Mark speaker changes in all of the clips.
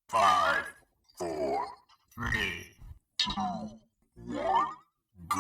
Speaker 1: 5, 4, 3, 2, 1, go.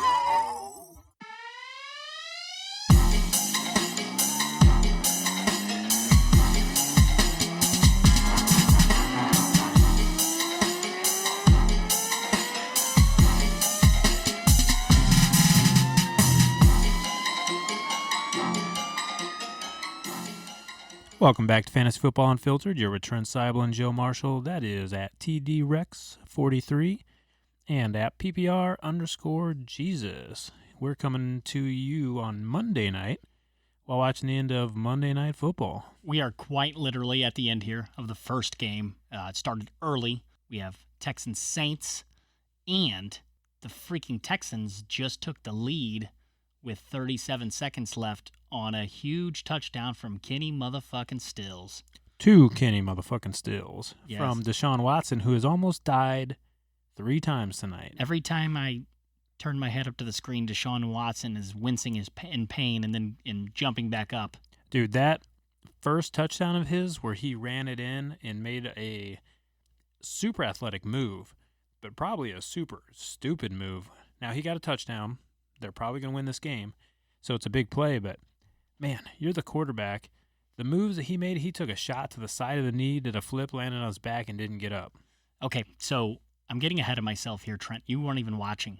Speaker 2: Welcome back to Fantasy Football Unfiltered. You're with Trent Seibel and Joe Marshall. That is at TDRex43 and at PPR_Jesus. We're coming to you on Monday night while watching the end of Monday Night Football.
Speaker 3: We are quite literally at the end here of the first game. It started early. We have Texans Saints, and the freaking Texans just took the lead with 37 seconds left on a huge touchdown from Kenny motherfucking Stills.
Speaker 2: Two Kenny motherfucking Stills
Speaker 3: Yes.
Speaker 2: from Deshaun Watson, who has almost died 3 times tonight.
Speaker 3: Every time I turn my head up to the screen, Deshaun Watson is wincing in pain and then jumping back up.
Speaker 2: Dude, that first touchdown of his where he ran it in and made a super athletic move, but probably a super stupid move. Now, he got a touchdown. They're probably going to win this game, so it's a big play, but man, you're the quarterback. The moves that he made, he took a shot to the side of the knee, did a flip, landed on his back, and didn't get up.
Speaker 3: Okay, so I'm getting ahead of myself here, Trent. You weren't even watching.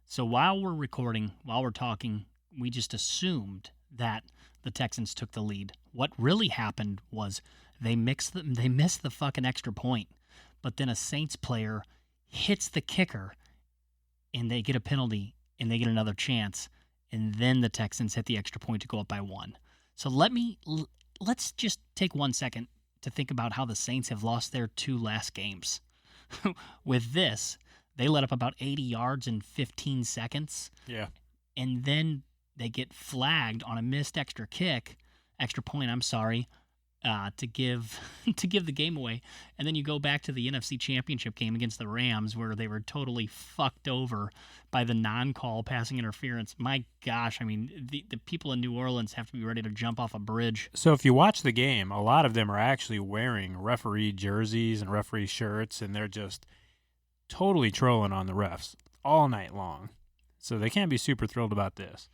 Speaker 3: So while we're recording, while we're talking, we just assumed that the Texans took the lead. What really happened was they missed the fucking extra point, but then a Saints player hits the kicker, and they get a penalty, and they get another chance, and then the Texans hit the extra point to go up by 1. So let's just take 1 second to think about how the Saints have lost their 2 last games. With this, they let up about 80 yards in 15 seconds.
Speaker 2: Yeah.
Speaker 3: And then they get flagged on a missed extra point, to give the game away. And then you go back to the NFC Championship game against the Rams where they were totally fucked over by the non-call passing interference. My gosh, I mean, the people in New Orleans have to be ready to jump off a bridge.
Speaker 2: So if you watch the game, a lot of them are actually wearing referee jerseys and referee shirts, and they're just totally trolling on the refs all night long. So they can't be super thrilled about this.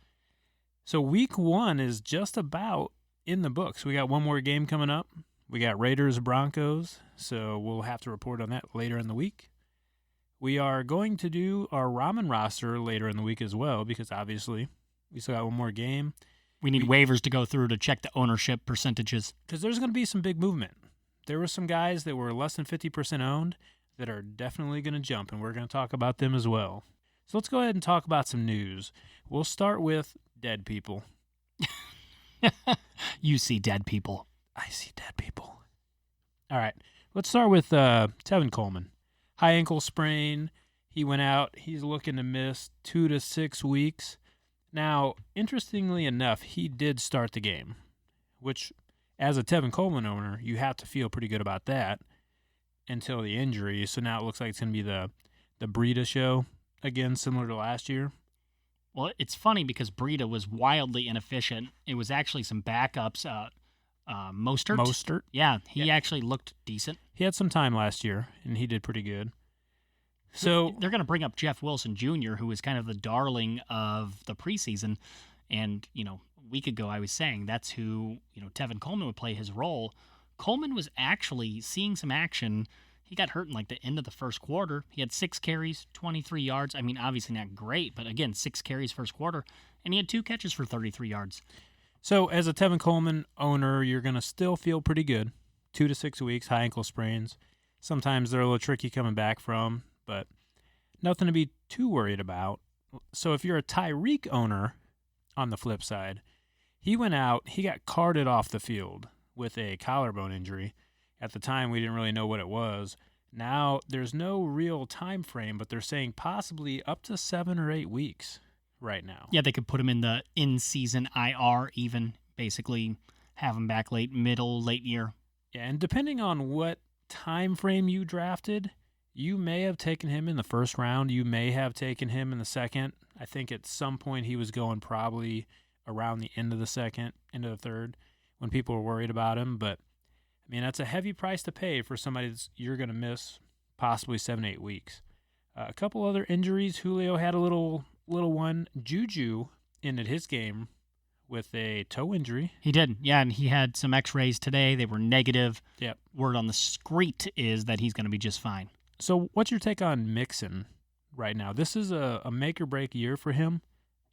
Speaker 2: So week 1 is just about in the books. We got one more game coming up. We got Raiders-Broncos, so we'll have to report on that later in the week. We are going to do our ramen roster later in the week as well because obviously we still got one more game.
Speaker 3: We need waivers to go through to check the ownership percentages.
Speaker 2: Because there's going to be some big movement. There were some guys that were less than 50% owned that are definitely going to jump, and we're going to talk about them as well. So let's go ahead and talk about some news. We'll start with dead people.
Speaker 3: You see dead people.
Speaker 2: I see dead people. All right. Let's start with Tevin Coleman. High ankle sprain. He went out. He's looking to miss 2 to 6 weeks. Now, interestingly enough, he did start the game, which, as a Tevin Coleman owner, you have to feel pretty good about that until the injury. So now it looks like it's going to be the Breida show again, similar to last year.
Speaker 3: Well, it's funny because Breida was wildly inefficient. It was actually some backups. Mostert? Yeah, he actually looked decent.
Speaker 2: He had some time last year, and he did pretty good. So
Speaker 3: they're going to bring up Jeff Wilson Jr., who was kind of the darling of the preseason. And, a week ago I was saying that's who, Tevin Coleman would play his role. Coleman was actually seeing some action. He got hurt in the end of the first quarter. He had 6 carries, 23 yards. I mean, obviously not great, but again, 6 carries first quarter. And he had 2 catches for 33 yards.
Speaker 2: So as a Tevin Coleman owner, you're going to still feel pretty good. 2 to 6 weeks, high ankle sprains. Sometimes they're a little tricky coming back from, but nothing to be too worried about. So if you're a Tyreek owner, on the flip side, he went out, he got carted off the field with a collarbone injury. At the time, we didn't really know what it was. Now, there's no real time frame, but they're saying possibly up to 7 or 8 weeks right now.
Speaker 3: Yeah, they could put him in the in-season IR even, basically have him back late year.
Speaker 2: Yeah, and depending on what time frame you drafted, you may have taken him in the first round. You may have taken him in the second. I think at some point he was going probably around the end of the second, end of the third, when people were worried about him. But I mean, that's a heavy price to pay for somebody that's you're going to miss possibly 7-8 weeks. A couple other injuries. Julio had a little one. Juju ended his game with a toe injury.
Speaker 3: He did, yeah, and he had some x-rays today. They were negative.
Speaker 2: Yep.
Speaker 3: Word on the street is that he's going to be just fine.
Speaker 2: So what's your take on Mixon right now? This is a make-or-break year for him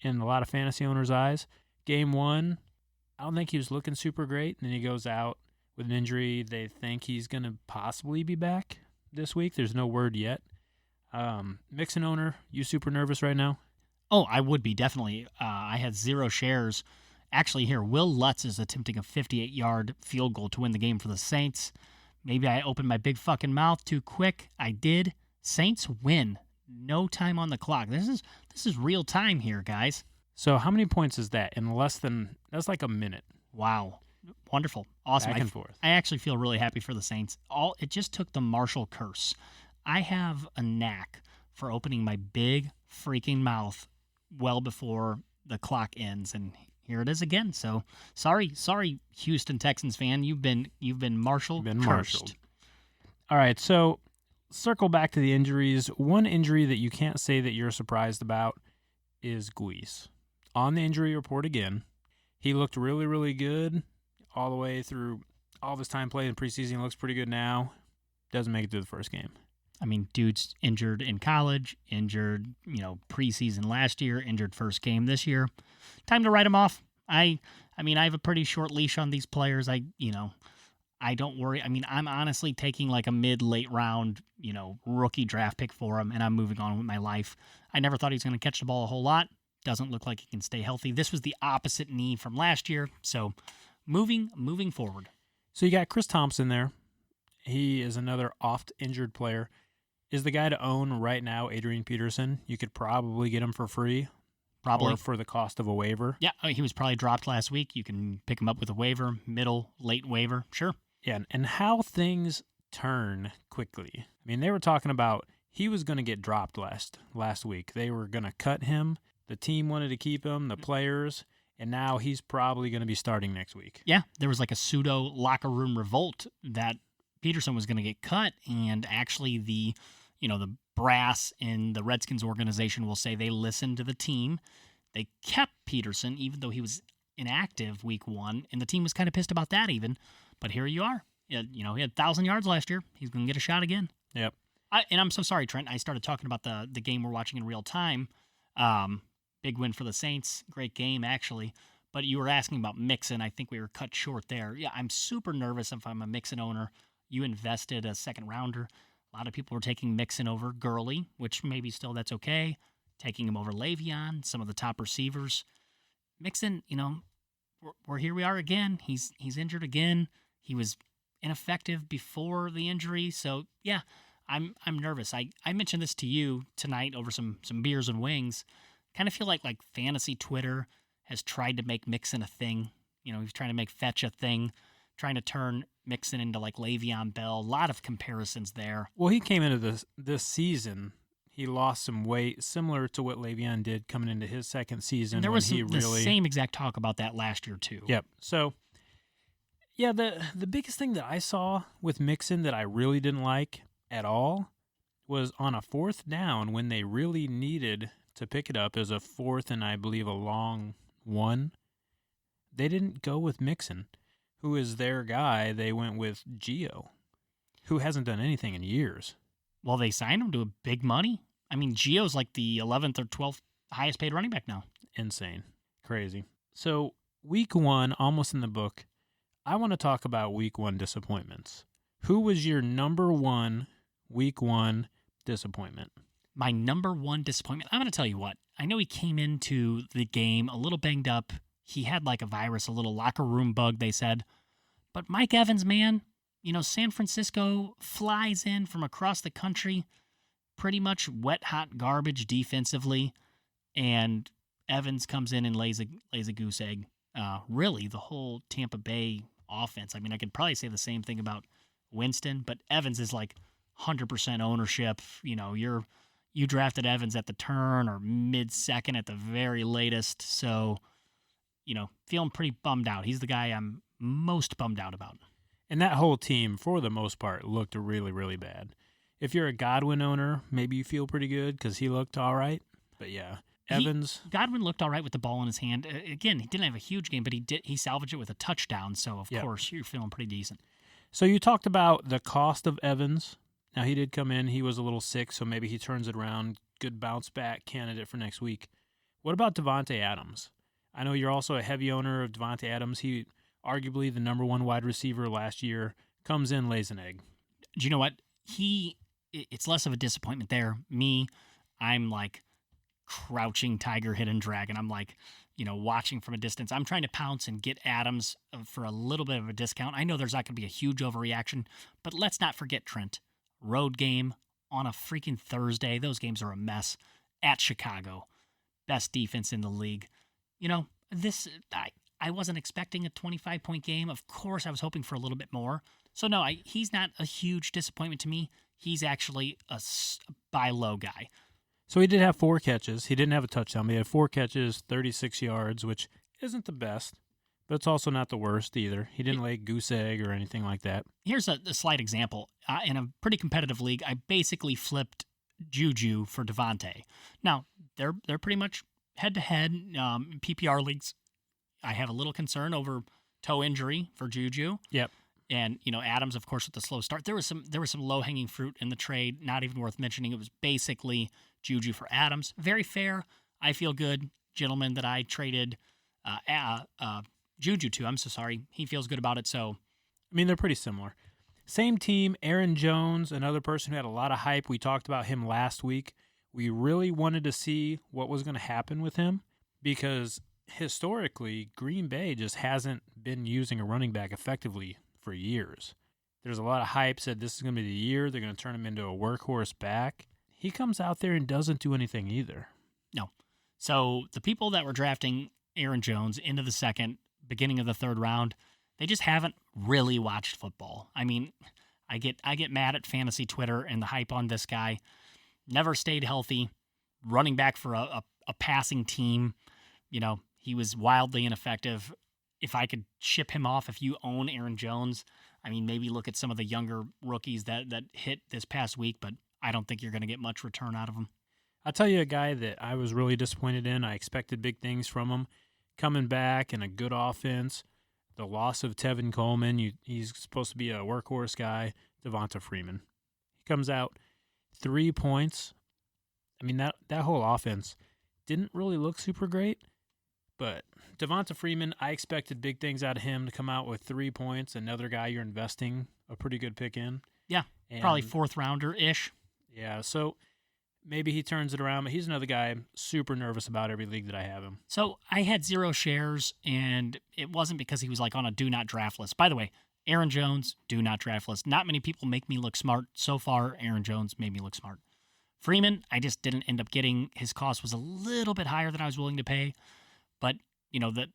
Speaker 2: in a lot of fantasy owners' eyes. Game 1, I don't think he was looking super great, and then he goes out with an injury. They think he's going to possibly be back this week. There's no word yet. Mixon owner, you super nervous right now?
Speaker 3: Oh, I would be, definitely. I had 0 shares. Actually, here, Will Lutz is attempting a 58-yard field goal to win the game for the Saints. Maybe I opened my big fucking mouth too quick. I did. Saints win. No time on the clock. This is real time here, guys.
Speaker 2: So how many points is that? That's like a minute.
Speaker 3: Wow. Wonderful. Awesome.
Speaker 2: Back and forth.
Speaker 3: I actually feel really happy for the Saints. It just took the Marshall curse. I have a knack for opening my big freaking mouth well before the clock ends, and here it is again. So sorry, Houston Texans fan. You've been Marshall cursed.
Speaker 2: Marshalled. All right, so circle back to the injuries. One injury that you can't say that you're surprised about is Guice. On the injury report again, he looked really, really good all the way through all of his time playing in preseason. He looks pretty good now. Doesn't make it through the first game.
Speaker 3: I mean, dude's injured in college, injured, preseason last year, injured first game this year. Time to write him off. I mean, I have a pretty short leash on these players. I don't worry. I mean, I'm honestly taking like a mid-late round, rookie draft pick for him, and I'm moving on with my life. I never thought he was going to catch the ball a whole lot. Doesn't look like he can stay healthy. This was the opposite knee from last year. So moving forward.
Speaker 2: So you got Chris Thompson there. He is another oft-injured player. Is the guy to own right now Adrian Peterson? You could probably get him for free.
Speaker 3: Probably.
Speaker 2: Or for the cost of a waiver.
Speaker 3: Yeah, he was probably dropped last week. You can pick him up with a waiver, middle, late waiver. Sure.
Speaker 2: Yeah, and how things turn quickly. I mean, they were talking about he was going to get dropped last week. They were going to cut him. The team wanted to keep him, the players, and now he's probably going to be starting next week.
Speaker 3: Yeah, there was like a pseudo locker room revolt that Peterson was going to get cut, and actually the brass in the Redskins organization will say they listened to the team. They kept Peterson even though he was inactive week 1, and the team was kind of pissed about that even. But here you are. He had 1,000 yards last year. He's going to get a shot again.
Speaker 2: Yep.
Speaker 3: And I'm so sorry, Trent. I started talking about the game we're watching in real time. Big win for the Saints. Great game, actually. But you were asking about Mixon. I think we were cut short there. Yeah, I'm super nervous if I'm a Mixon owner. You invested a second rounder. A lot of people were taking Mixon over Gurley, which maybe still that's okay. Taking him over Le'Veon, some of the top receivers. Mixon, we're here we are again. He's injured again. He was ineffective before the injury. So, yeah, I'm nervous. I mentioned this to you tonight over some beers and wings. Kind of feel like fantasy Twitter has tried to make Mixon a thing. He's trying to make Fetch a thing, trying to turn Mixon into like Le'Veon Bell. A lot of comparisons there.
Speaker 2: Well, he came into this season. He lost some weight, similar to what Le'Veon did coming into his second season.
Speaker 3: There was the same exact talk about that last year too.
Speaker 2: Yep. So, yeah, the biggest thing that I saw with Mixon that I really didn't like at all was on a 4th down when they really needed to pick it up. It was a 4th and I believe a long one. They didn't go with Mixon, who is their guy. They went with Gio, who hasn't done anything in years.
Speaker 3: Well, they signed him to big money. I mean, Gio's like the 11th or 12th highest paid running back now.
Speaker 2: Insane. Crazy. So, week 1, almost in the book, I want to talk about week 1 disappointments. Who was your number 1 week 1 disappointment?
Speaker 3: My number 1 disappointment, I'm going to tell you what. I know he came into the game a little banged up. He had like a virus, a little locker room bug, they said. But Mike Evans, man, San Francisco flies in from across the country, pretty much wet, hot garbage defensively, and Evans comes in and lays a goose egg. Really, the whole Tampa Bay offense. I mean, I could probably say the same thing about Winston, but Evans is like 100% ownership. You drafted Evans at the turn or mid-second at the very latest, so feeling pretty bummed out. He's the guy I'm most bummed out about.
Speaker 2: And that whole team, for the most part, looked really, really bad. If you're a Godwin owner, maybe you feel pretty good because he looked all right. But yeah, Evans.
Speaker 3: Godwin looked all right with the ball in his hand. Again, he didn't have a huge game, but he salvaged it with a touchdown. So, of course, you're feeling pretty decent.
Speaker 2: So you talked about the cost of Evans. Now, he did come in. He was a little sick, so maybe he turns it around. Good bounce back candidate for next week. What about Devontae Adams? I know you're also a heavy owner of Devontae Adams. He, arguably the number one wide receiver last year, comes in, lays an egg.
Speaker 3: Do you know what? It's less of a disappointment there. I'm like crouching tiger, hidden dragon. I'm like, watching from a distance. I'm trying to pounce and get Adams for a little bit of a discount. I know there's not going to be a huge overreaction, but let's not forget, Trent. Road game on a freaking Thursday. Those games are a mess. At Chicago. Best defense in the league. I wasn't expecting a 25-point game. Of course, I was hoping for a little bit more. So, no, he's not a huge disappointment to me. He's actually a buy low guy.
Speaker 2: So he did have 4 catches. He didn't have a touchdown. But he had 4 catches, 36 yards, which isn't the best, but it's also not the worst either. He didn't lay a goose egg or anything like that.
Speaker 3: Here's a slight example. In a pretty competitive league, I basically flipped Juju for Devontae. Now, they're pretty much head-to-head PPR leagues. I have a little concern over toe injury for Juju.
Speaker 2: Yep.
Speaker 3: And, Adams, of course, with the slow start. There was some low-hanging fruit in the trade, not even worth mentioning. It was basically Juju for Adams. Very fair. I feel good. Gentleman that I traded Juju to, I'm so sorry. He feels good about it, so.
Speaker 2: They're pretty similar. Same team, Aaron Jones, another person who had a lot of hype. We talked about him last week. We really wanted to see what was going to happen with him because historically, Green Bay just hasn't been using a running back effectively for years. There's a lot of hype, said this is going to be the year. They're going to turn him into a workhorse back. He comes out there and doesn't do anything either.
Speaker 3: No. So the people that were drafting Aaron Jones into the second, beginning of the third round, they just haven't really watched football. I get mad at fantasy Twitter and the hype on this guy. Never stayed healthy, running back for a passing team. He was wildly ineffective. If I could ship him off, if you own Aaron Jones, maybe look at some of the younger rookies that hit this past week, but I don't think you're going to get much return out of him.
Speaker 2: I'll tell you a guy that I was really disappointed in. I expected big things from him. Coming back and a good offense. The loss of Tevin Coleman, he's supposed to be a workhorse guy, Devonta Freeman. He comes out 3 points. That whole offense didn't really look super great, but Devonta Freeman, I expected big things out of him to come out with 3 points. Another guy you're investing a pretty good pick in.
Speaker 3: Yeah, probably 4th rounder-ish.
Speaker 2: Yeah, so maybe he turns it around, but he's another guy I'm super nervous about every league that I have him.
Speaker 3: So I had 0 shares, and it wasn't because he was like on a do not draft list. By the way, Aaron Jones, do not draft list. Not many people make me look smart. So far, Aaron Jones made me look smart. Freeman, I just didn't end up getting. His cost was a little bit higher than I was willing to pay. But, the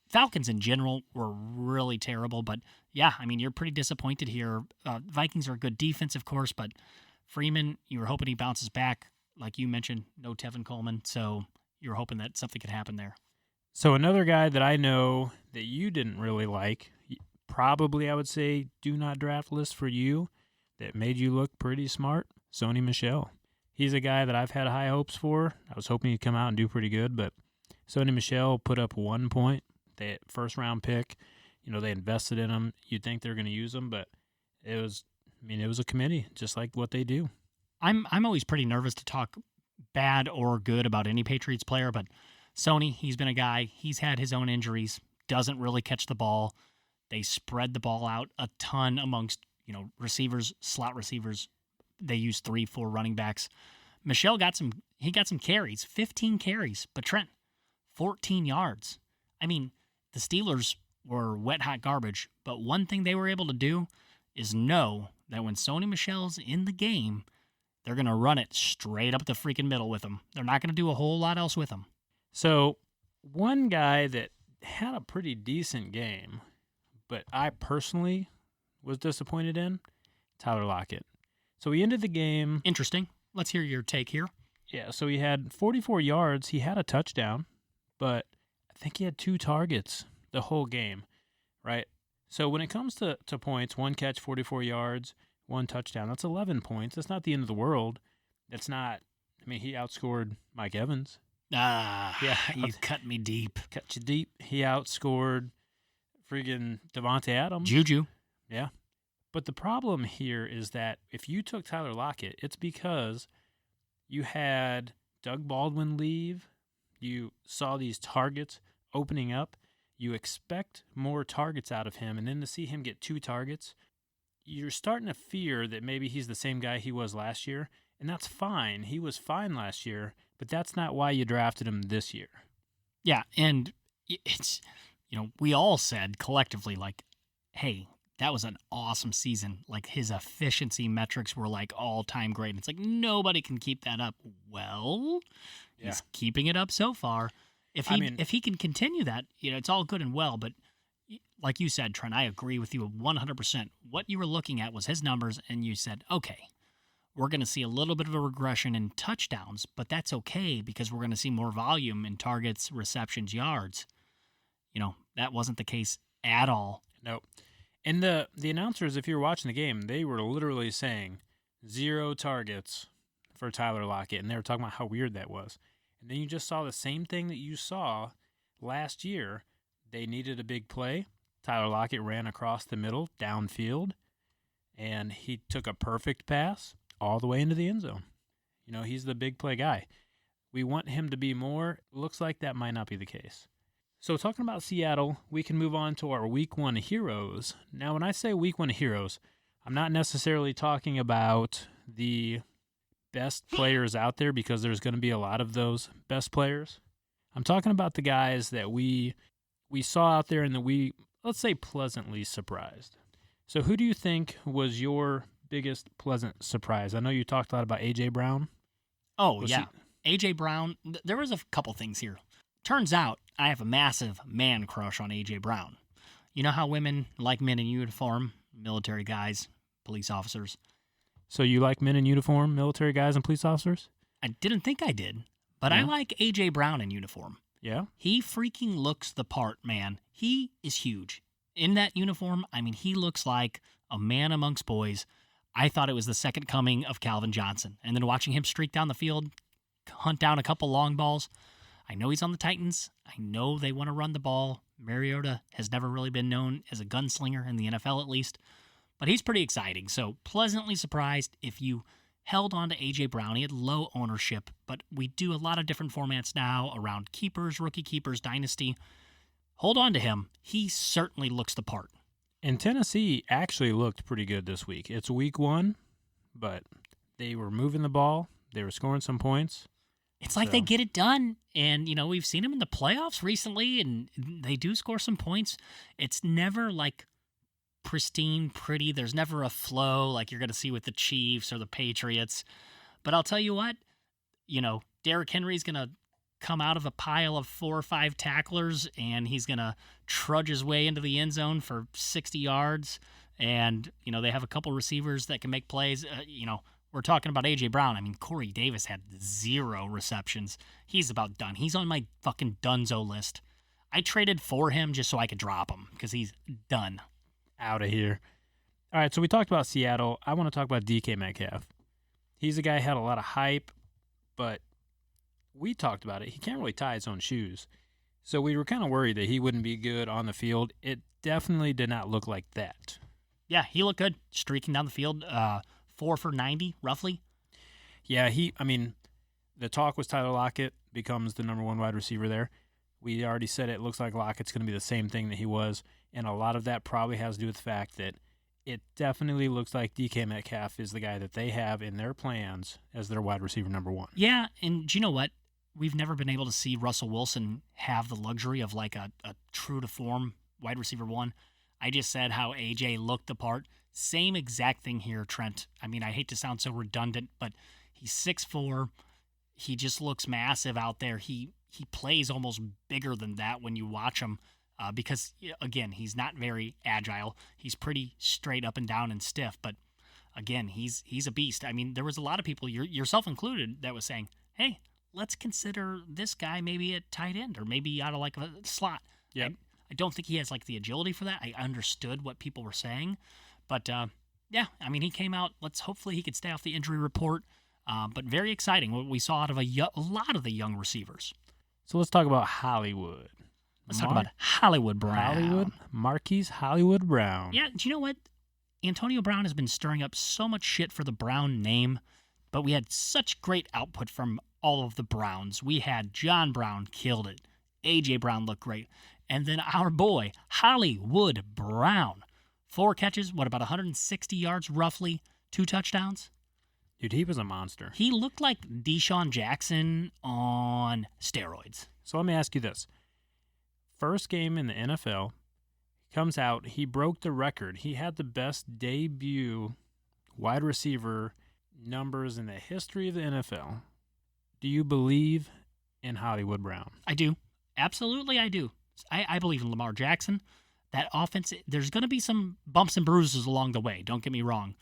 Speaker 3: Falcons in general were really terrible. But, yeah, you're pretty disappointed here. Vikings are a good defense, of course, but Freeman, you were hoping he bounces back. Like you mentioned, no Tevin Coleman, so you were hoping that something could happen there.
Speaker 2: So another guy that I know that you didn't really like, probably I would say do not draft list for you, that made you look pretty smart, Sony Michel. He's a guy that I've had high hopes for. I was hoping he'd come out and do pretty good, but Sony Michel put up 1 point. They first-round pick. They invested in him. You'd think they're going to use him, but it was a committee, just like what they do.
Speaker 3: I'm always pretty nervous to talk bad or good about any Patriots player, but Sony, he's been a guy. He's had his own injuries, doesn't really catch the ball. They spread the ball out a ton amongst, receivers, slot receivers. They use 3-4 running backs. Michelle got some carries, 15 carries, but Trent, 14 yards. The Steelers were wet-hot garbage, but one thing they were able to do is know that when Sony Michel's in the game, they're going to run it straight up the freaking middle with him. They're not going to do a whole lot else with him.
Speaker 2: So one guy that had a pretty decent game, but I personally was disappointed in, Tyler Lockett. So he ended the game.
Speaker 3: Interesting. Let's hear your take here.
Speaker 2: Yeah, so he had 44 yards. He had a touchdown, but I think he had 2 targets the whole game, right? So when it comes to points, 1 catch, 44 yards, 1 touchdown, that's 11 points. That's not the end of the world. That's not, I mean, he outscored Mike Evans.
Speaker 3: Yeah, you cut me deep.
Speaker 2: Cut you deep. He outscored friggin' Devontae Adams.
Speaker 3: Juju.
Speaker 2: Yeah. But the problem here is that if you took Tyler Lockett, it's because you had Doug Baldwin leave. You saw these targets opening up. You expect more targets out of him, and then to see him get 2 targets, you're starting to fear that maybe he's the same guy he was last year, and that's fine. He was fine last year, but that's not why you drafted him this year.
Speaker 3: Yeah, and it's, we all said collectively, like, hey, that was an awesome season. Like, his efficiency metrics were, like, all-time great. It's like, nobody can keep that up. Well, he's keeping it up so far. If he can continue that, it's all good and well, but like you said, Trent, I agree with you 100%. What you were looking at was his numbers, and you said, okay, we're going to see a little bit of a regression in touchdowns, but that's okay because we're going to see more volume in targets, receptions, yards. That wasn't the case at all.
Speaker 2: Nope. And the announcers, if you were watching the game, they were literally saying 0 targets for Tyler Lockett, and they were talking about how weird that was. And then you just saw the same thing that you saw last year. They needed a big play. Tyler Lockett ran across the middle, downfield, and he took a perfect pass all the way into the end zone. He's the big play guy. We want him to be more. Looks like that might not be the case. So talking about Seattle, we can move on to our Week 1 heroes. Now, when I say Week 1 heroes, I'm not necessarily talking about the best players out there because there's going to be a lot of those best players. I'm talking about the guys that we saw out there and that we, let's say, pleasantly surprised. So who do you think was your biggest pleasant surprise? I know you talked a lot about A.J. Brown.
Speaker 3: Oh, yeah. A.J. Brown, there was a couple things here. Turns out I have a massive man crush on A.J. Brown. You know how women like men in uniform, military guys, police officers?
Speaker 2: So you like men in uniform, military guys, and police officers?
Speaker 3: I didn't think I did, but I like A.J. Brown in uniform.
Speaker 2: Yeah?
Speaker 3: He freaking looks the part, man. He is huge. In that uniform, he looks like a man amongst boys. I thought it was the second coming of Calvin Johnson. And then watching him streak down the field, hunt down a couple long balls. I know he's on the Titans. I know they want to run the ball. Mariota has never really been known as a gunslinger in the NFL, at least. But he's pretty exciting. So pleasantly surprised if you held on to A.J. Brown. He had low ownership, but we do a lot of different formats now around keepers, rookie keepers, dynasty. Hold on to him. He certainly looks the part.
Speaker 2: And Tennessee actually looked pretty good this week. It's Week 1, but they were moving the ball. They were scoring some points.
Speaker 3: It's like they get it done. And, we've seen them in the playoffs recently, and they do score some points. It's never like pristine, pretty. There's never a flow like you're going to see with the Chiefs or the Patriots. But I'll tell you what, Derrick Henry's going to come out of a pile of 4 or 5 tacklers, and he's going to trudge his way into the end zone for 60 yards. And, they have a couple receivers that can make plays. We're talking about A.J. Brown. Corey Davis had 0 receptions. He's about done. He's on my fucking dunzo list. I traded for him just so I could drop him because he's done.
Speaker 2: Out of here. All right, so we talked about Seattle. I want to talk about DK Metcalf. He's a guy who had a lot of hype, but we talked about it. He can't really tie his own shoes. So we were kind of worried that he wouldn't be good on the field. It definitely did not look like that.
Speaker 3: Yeah, he looked good. Streaking down the field, 4 for 90, roughly.
Speaker 2: Yeah, the talk was Tyler Lockett becomes the number 1 wide receiver there. We already said it looks like Lockett's going to be the same thing that he was, and a lot of that probably has to do with the fact that it definitely looks like DK Metcalf is the guy that they have in their plans as their wide receiver number 1.
Speaker 3: Yeah, and do you know what? We've never been able to see Russell Wilson have the luxury of like a true-to-form wide receiver 1. I just said how AJ looked the part. Same exact thing here, Trent. I hate to sound so redundant, but he's 6'4". He just looks massive out there. He plays almost bigger than that when you watch him because, again, he's not very agile. He's pretty straight up and down and stiff, but, again, he's a beast. There was a lot of people, yourself included, that was saying, hey, let's consider this guy maybe at tight end or maybe out of like a slot.
Speaker 2: Yeah.
Speaker 3: I don't think he has like the agility for that. I understood what people were saying, but yeah, I mean, he came out. Hopefully he could stay off the injury report. But very exciting what we saw out of a lot of the young receivers.
Speaker 2: So let's talk about Hollywood.
Speaker 3: Let's talk about Hollywood Brown.
Speaker 2: Marquise Hollywood Brown.
Speaker 3: Yeah, do you know what? Antonio Brown has been stirring up so much shit for the Brown name, but we had such great output from all of the Browns. We had John Brown, killed it. A.J. Brown looked great. And then our boy, Hollywood Brown. 4 catches, about 160 yards roughly, 2 touchdowns?
Speaker 2: Dude, he was a monster.
Speaker 3: He looked like Deshaun Jackson on steroids.
Speaker 2: So let me ask you this. First game in the NFL, comes out, he broke the record. He had the best debut wide receiver numbers in the history of the NFL. Do you believe in Hollywood Brown?
Speaker 3: I do. Absolutely, I do. I believe in Lamar Jackson. That offense, there's going to be some bumps and bruises along the way. Don't get me wrong.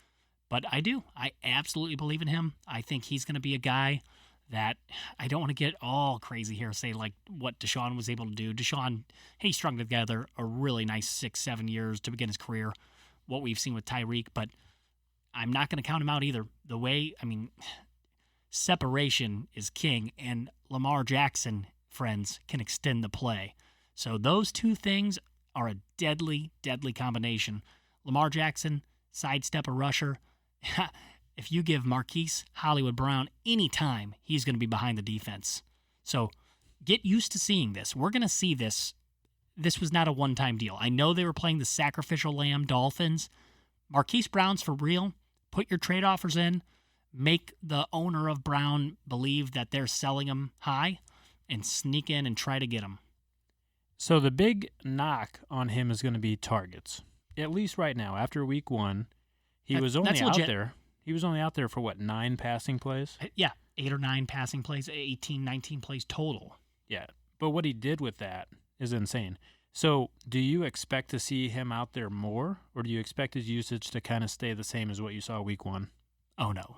Speaker 3: But I do. I absolutely believe in him. I think he's going to be a guy that I don't want to get all crazy here, say like what Deshaun was able to do. Deshaun, he strung together a really nice 6-7 years to begin his career, what we've seen with Tyreek, but I'm not going to count him out either. The way, I mean, separation is king, and Lamar Jackson, friends, can extend the play. So those two things are a deadly, deadly combination. Lamar Jackson, sidestep a rusher. If you give Marquise Hollywood Brown any time, he's going to be behind the defense. So get used to seeing this. We're going to see this. This was not a one-time deal. I know they were playing the sacrificial lamb Dolphins. Marquise Brown's for real. Put your trade offers in. Make the owner of Brown believe that they're selling him high and sneak in and try to get him.
Speaker 2: So the big knock on him is going to be targets. At least right now, after week 1, he was only out there. He was only out there for, 9 passing plays?
Speaker 3: Yeah, 8 or 9 passing plays, 18, 19 plays total.
Speaker 2: Yeah, but what he did with that is insane. So do you expect to see him out there more, or do you expect his usage to kind of stay the same as what you saw week 1?
Speaker 3: Oh, no.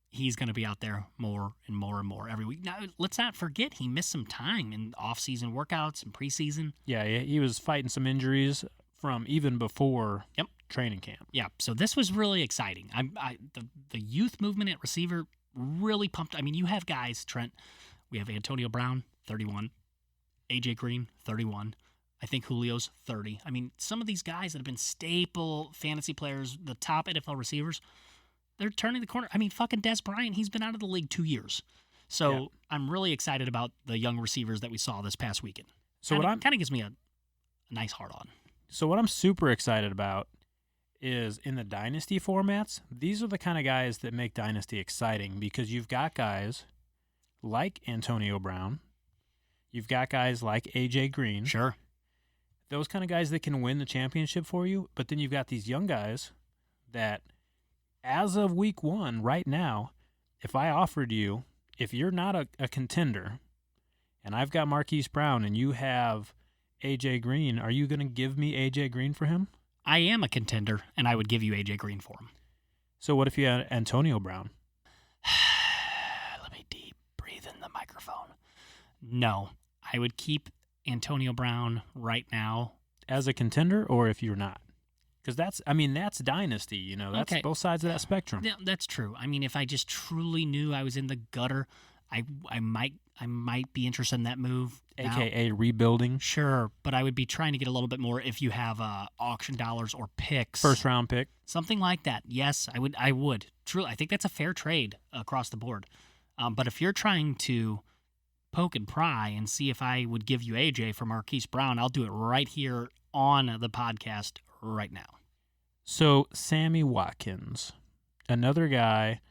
Speaker 3: He's going to be out there more and more and more every week. Now, let's not forget he missed some time in off-season workouts and preseason.
Speaker 2: Yeah, he was fighting some injuries from even before training camp.
Speaker 3: Yeah, so this was really exciting. The youth movement at receiver really pumped. I mean, you have guys, Trent. We have Antonio Brown, 31. A.J. Green, 31. I think Julio's 30. I mean, some of these guys that have been staple fantasy players, the top NFL receivers, they're turning the corner. I mean, fucking Des Bryant, he's been out of the league 2 years. So I'm really excited about the young receivers that we saw this past weekend. So kind of gives me a nice heart on.
Speaker 2: So what I'm super excited about is in the dynasty formats, these are the kind of guys that make dynasty exciting because you've got guys like Antonio Brown. You've got guys like A.J. Green.
Speaker 3: Sure.
Speaker 2: Those kind of guys that can win the championship for you. But then you've got these young guys that, as of week 1, right now, if I offered you, if you're not a contender, and I've got Marquise Brown and you have A.J. Green, are you going to give me A.J. Green for him?
Speaker 3: I am a contender, and I would give you A.J. Green for him.
Speaker 2: So what if you had Antonio Brown?
Speaker 3: Let me deep breathe in the microphone. No, I would keep Antonio Brown right now.
Speaker 2: As a contender, or if you're not? Because that's dynasty, that's
Speaker 3: okay.
Speaker 2: Both sides of that spectrum.
Speaker 3: Yeah, that's true. I mean, if I just truly knew I was in the gutter, I might be interested in that move.
Speaker 2: AKA rebuilding.
Speaker 3: Sure, but I would be trying to get a little bit more if you have auction dollars or picks.
Speaker 2: First round pick.
Speaker 3: Something like that. Yes, I would. Truly, I think that's a fair trade across the board. But if you're trying to poke and pry and see if I would give you AJ for Marquise Brown, I'll do it right here on the podcast right now.
Speaker 2: So Sammy Watkins, another guy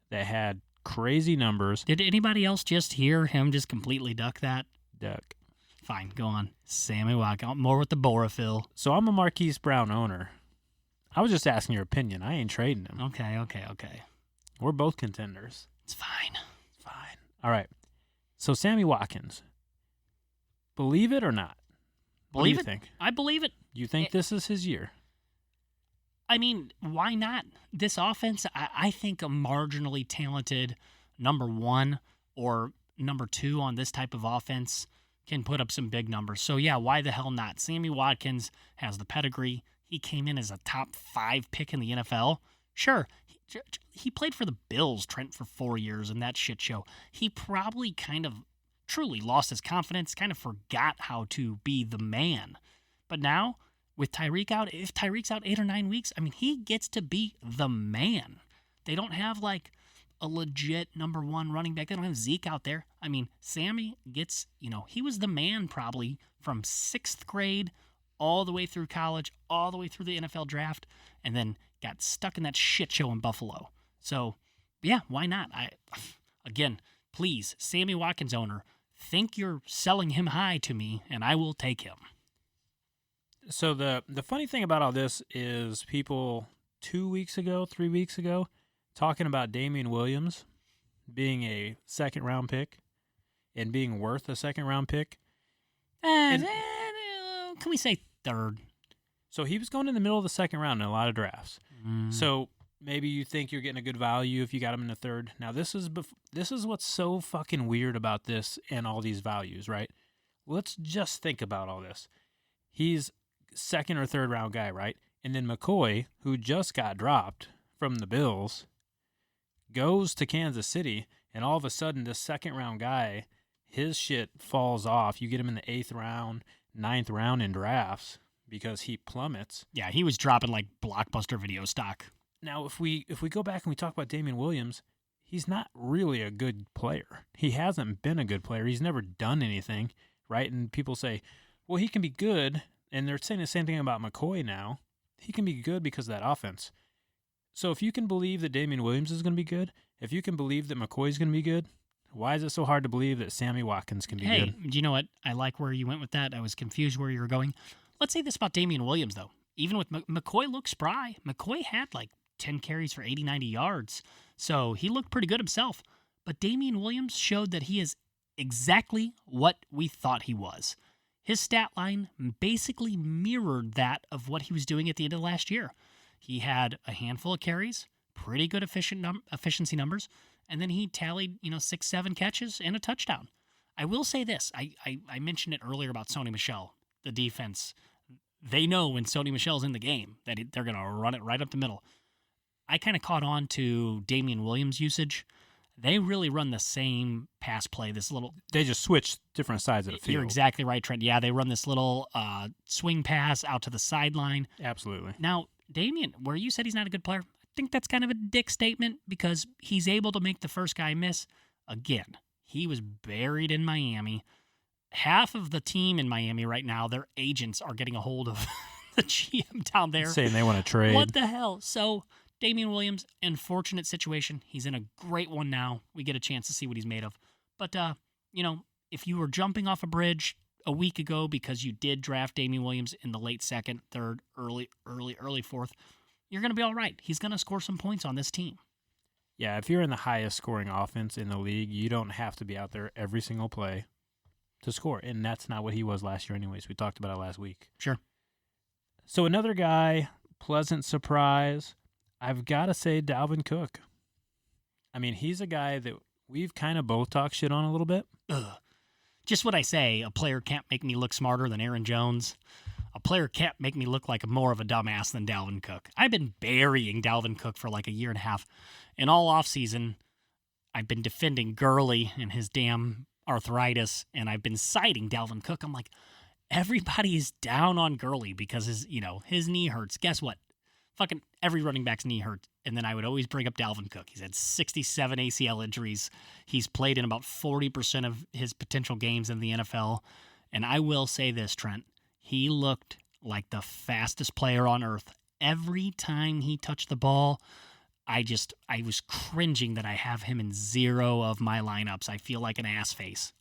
Speaker 2: that had crazy numbers.
Speaker 3: Did anybody else just hear him just completely duck that?
Speaker 2: Duck.
Speaker 3: Fine, go on. Sammy Watkins, more with the Borophyll.
Speaker 2: So I'm a Marquise Brown owner. I was just asking your opinion. I ain't trading him.
Speaker 3: Okay.
Speaker 2: We're both contenders.
Speaker 3: It's fine.
Speaker 2: All right. So Sammy Watkins, believe it or not? What do you think?
Speaker 3: I believe it.
Speaker 2: You think this is his year?
Speaker 3: I mean, why not? This offense, I think a marginally talented number 1 or number 2 on this type of offense can put up some big numbers. So, yeah, why the hell not? Sammy Watkins has the pedigree. He came in as a top 5 pick in the NFL. Sure, he played for the Bills, Trent, for 4 years in that shit show. He probably kind of truly lost his confidence, kind of forgot how to be the man. But now, with Tyreek out, if Tyreek's out 8 or 9 weeks, I mean, he gets to be the man. They don't have, like, a legit number 1 running back. They don't have Zeke out there. I mean, Sammy gets, he was the man probably from 6th grade all the way through college, all the way through the NFL draft, and then got stuck in that shit show in Buffalo. So, yeah, why not? Again, please, Sammy Watkins owner, think you're selling him high to me, and I will take him.
Speaker 2: So the funny thing about all this is people 3 weeks ago, talking about Damian Williams being a second-round pick and being worth a second-round pick.
Speaker 3: Can we say third?
Speaker 2: So he was going in the middle of the second round in a lot of drafts. So maybe you think you're getting a good value if you got him in the third. Now, this is what's so fucking weird about this and all these values, right? Let's just think about all this. He's second or third round guy, right? And then McCoy, who just got dropped from the Bills, goes to Kansas City, and all of a sudden, this second round guy, his shit falls off. You get him in the 8th round, 9th round in drafts because he plummets.
Speaker 3: Yeah, he was dropping like blockbuster video stock.
Speaker 2: Now, if we go back and we talk about Damian Williams, he's not really a good player. He hasn't been a good player. He's never done anything, right? And people say, well, he can be good, and they're saying the same thing about McCoy now. He can be good because of that offense. So if you can believe that Damian Williams is going to be good, if you can believe that McCoy is going to be good, why is it so hard to believe that Sammy Watkins can be good?
Speaker 3: Hey, do you know what? I like where you went with that. I was confused where you were going. Let's say this about Damian Williams, though. Even with McCoy looked spry. McCoy had like 10 carries for 80, 90 yards. So he looked pretty good himself. But Damian Williams showed that he is exactly what we thought he was. His stat line basically mirrored that of what he was doing at the end of last year. He had a handful of carries, pretty good efficiency numbers, and then he tallied, 6, 7 catches and a touchdown. I will say this. I mentioned it earlier about Sony Michel, the defense. They know when Sony Michel's in the game that they're going to run it right up the middle. I kind of caught on to Damian Williams' usage. They really run the same pass play.
Speaker 2: They just switch different sides of the field.
Speaker 3: You're exactly right, Trent. Yeah, they run this little swing pass out to the sideline.
Speaker 2: Absolutely.
Speaker 3: Now, Damian, where you said he's not a good player, I think that's kind of a dick statement because he's able to make the first guy miss. Again, he was buried in Miami. Half of the team in Miami right now, their agents are getting a hold of the GM down there.
Speaker 2: Saying they want to trade.
Speaker 3: What the hell? So, Damian Williams, unfortunate situation. He's in a great one now. We get a chance to see what he's made of. But, if you were jumping off a bridge a week ago because you did draft Damian Williams in the late 2nd, 3rd, early 4th, you're going to be all right. He's going to score some points on this team.
Speaker 2: Yeah, if you're in the highest scoring offense in the league, you don't have to be out there every single play to score. And that's not what he was last year anyways. We talked about it last week.
Speaker 3: Sure.
Speaker 2: So another guy, pleasant surprise, I've got to say Dalvin Cook. I mean, he's a guy that we've kind of both talked shit on a little bit.
Speaker 3: Ugh. Just what I say, a player can't make me look smarter than Aaron Jones. A player can't make me look like more of a dumbass than Dalvin Cook. I've been burying Dalvin Cook for like a year and a half. And all offseason, I've been defending Gurley and his damn arthritis, and I've been citing Dalvin Cook. I'm like, everybody's down on Gurley because his knee hurts. Guess what? Fucking every running back's knee hurts. And then I would always bring up Dalvin Cook. He's had 67 ACL injuries. He's played in about 40% of his potential games in the NFL. And I will say this, Trent. He looked like the fastest player on earth. Every time he touched the ball, I was cringing that I have him in 0 of my lineups. I feel like an ass face.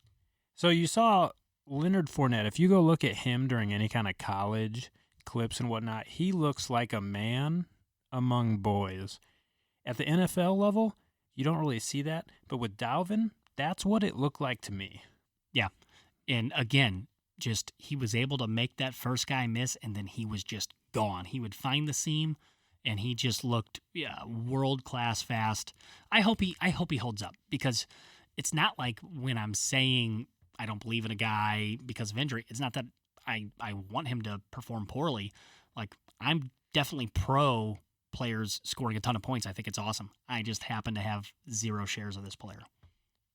Speaker 2: So you saw Leonard Fournette. If you go look at him during any kind of college clips and whatnot, he looks like a man among boys. At the NFL level, you don't really see that. But with Dalvin, that's what it looked like to me.
Speaker 3: Yeah. And again, he was able to make that first guy miss, and then he was just gone. He would find the seam, and he just looked world-class fast. I hope he holds up, because it's not like when I'm saying I don't believe in a guy because of injury. It's not that I want him to perform poorly. Like, I'm definitely pro players scoring a ton of points. I think it's awesome. I just happen to have 0 shares of this player.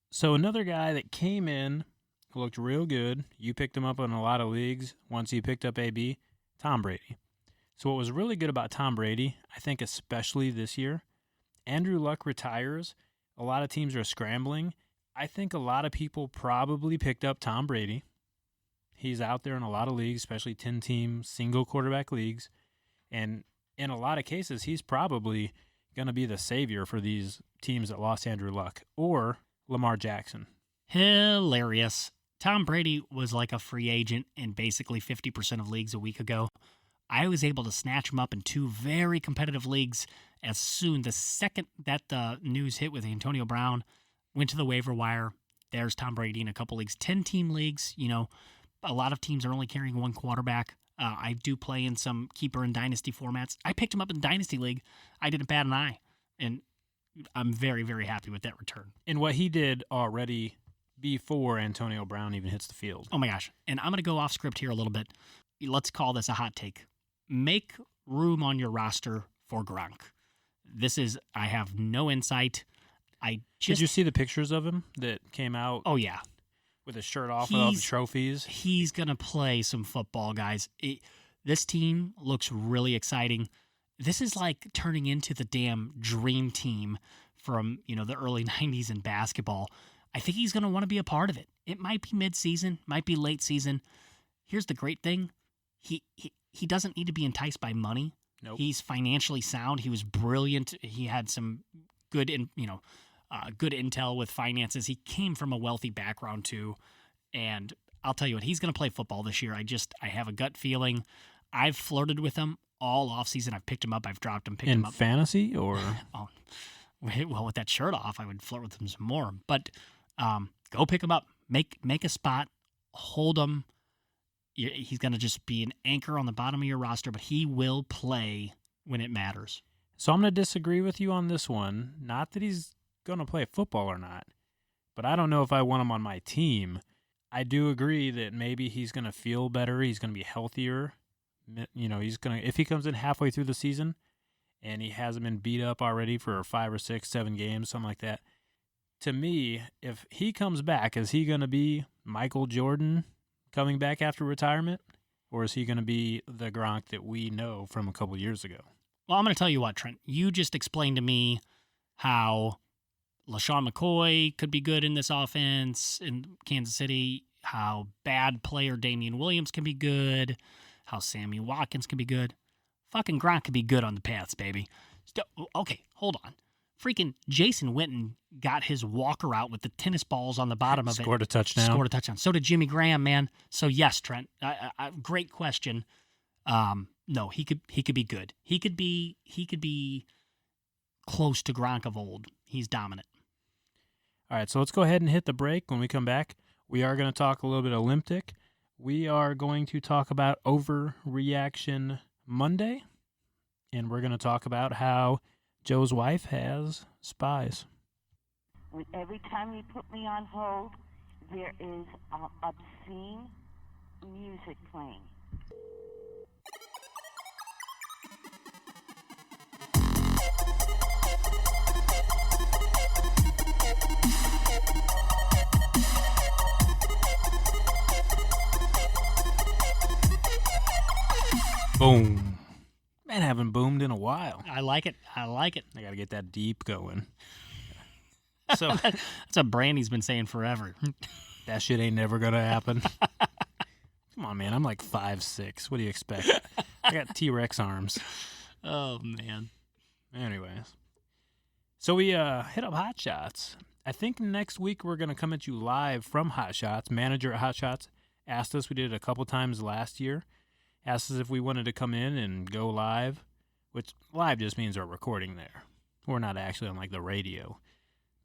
Speaker 2: So another guy that came in who looked real good, you picked him up in a lot of leagues once you picked up AB, Tom Brady. So what was really good about Tom Brady, I think especially this year, Andrew Luck retires. A lot of teams are scrambling. I think a lot of people probably picked up Tom Brady. He's out there in a lot of leagues, especially 10-team single quarterback leagues. And in a lot of cases, he's probably going to be the savior for these teams that lost Andrew Luck or Lamar Jackson.
Speaker 3: Hilarious. Tom Brady was like a free agent in basically 50% of leagues a week ago. I was able to snatch him up in 2 very competitive leagues the second that the news hit with Antonio Brown, went to the waiver wire. There's Tom Brady in a couple leagues. 10-team leagues, a lot of teams are only carrying 1 quarterback. I do play in some keeper and dynasty formats. I picked him up in Dynasty League. I didn't bat an eye, and I'm very, very happy with that return.
Speaker 2: And what he did already before Antonio Brown even hits the field.
Speaker 3: Oh, my gosh. And I'm going to go off script here a little bit. Let's call this a hot take. Make room on your roster for Gronk. I have no insight.
Speaker 2: Did you see the pictures of him that came out?
Speaker 3: Oh, yeah.
Speaker 2: With his shirt off with all the trophies.
Speaker 3: He's going to play some football, guys. This team looks really exciting. This is like turning into the damn dream team from, the early 90s in basketball. I think he's going to want to be a part of it. It might be mid-season, might be late season. Here's the great thing. He doesn't need to be enticed by money.
Speaker 2: Nope.
Speaker 3: He's financially sound. He was brilliant. He had some good intel with finances. He came from a wealthy background too. And I'll tell you what, he's going to play football this year. I have a gut feeling. I've flirted with him all offseason. I've picked him up. I've dropped him, picked him up.
Speaker 2: In fantasy or?
Speaker 3: Oh, well, with that shirt off, I would flirt with him some more. But go pick him up. Make a spot. Hold him. He's going to just be an anchor on the bottom of your roster, but he will play when it matters.
Speaker 2: So I'm going to disagree with you on this one. Not that he's going to play football or not, but I don't know if I want him on my team. I do agree that maybe he's going to feel better. He's going to be healthier. If he comes in halfway through the season and he hasn't been beat up already for 5 or 6, 7 games, something like that. To me, if he comes back, is he going to be Michael Jordan coming back after retirement, or is he going to be the Gronk that we know from a couple years ago?
Speaker 3: Well, I'm going to tell you what, Trent. You just explained to me how LaShawn McCoy could be good in this offense in Kansas City, how bad player Damian Williams can be good, how Sammy Watkins can be good. Fucking Gronk can be good on the Pats, baby. Okay, hold on. Freaking Jason Witten got his walker out with the tennis balls on the bottom of it.
Speaker 2: Scored a touchdown.
Speaker 3: So did Jimmy Graham, man. So yes, Trent, great question. No, he could be good. He could be close to Gronk of old. He's dominant.
Speaker 2: All right, so let's go ahead and hit the break. When we come back, we are going to talk a little bit Olympic. We are going to talk about Overreaction Monday, and we're going to talk about how Joe's wife has spies.
Speaker 4: Every time you put me on hold, there is obscene music playing.
Speaker 2: Boom. Man, haven't boomed in a while.
Speaker 3: I like it. I
Speaker 2: got to get that deep going. So
Speaker 3: that's a Brandy's been saying forever.
Speaker 2: That shit ain't never going to happen. Come on, man. I'm like 5'6". What do you expect? I got T-Rex arms.
Speaker 3: Oh, man.
Speaker 2: Anyways. So we hit up Hot Shots. I think next week we're going to come at you live from Hot Shots. Manager at Hot Shots asked us, we did it a couple times last year, asked us if we wanted to come in and go live, which live just means we're recording there. We're not actually on like the radio.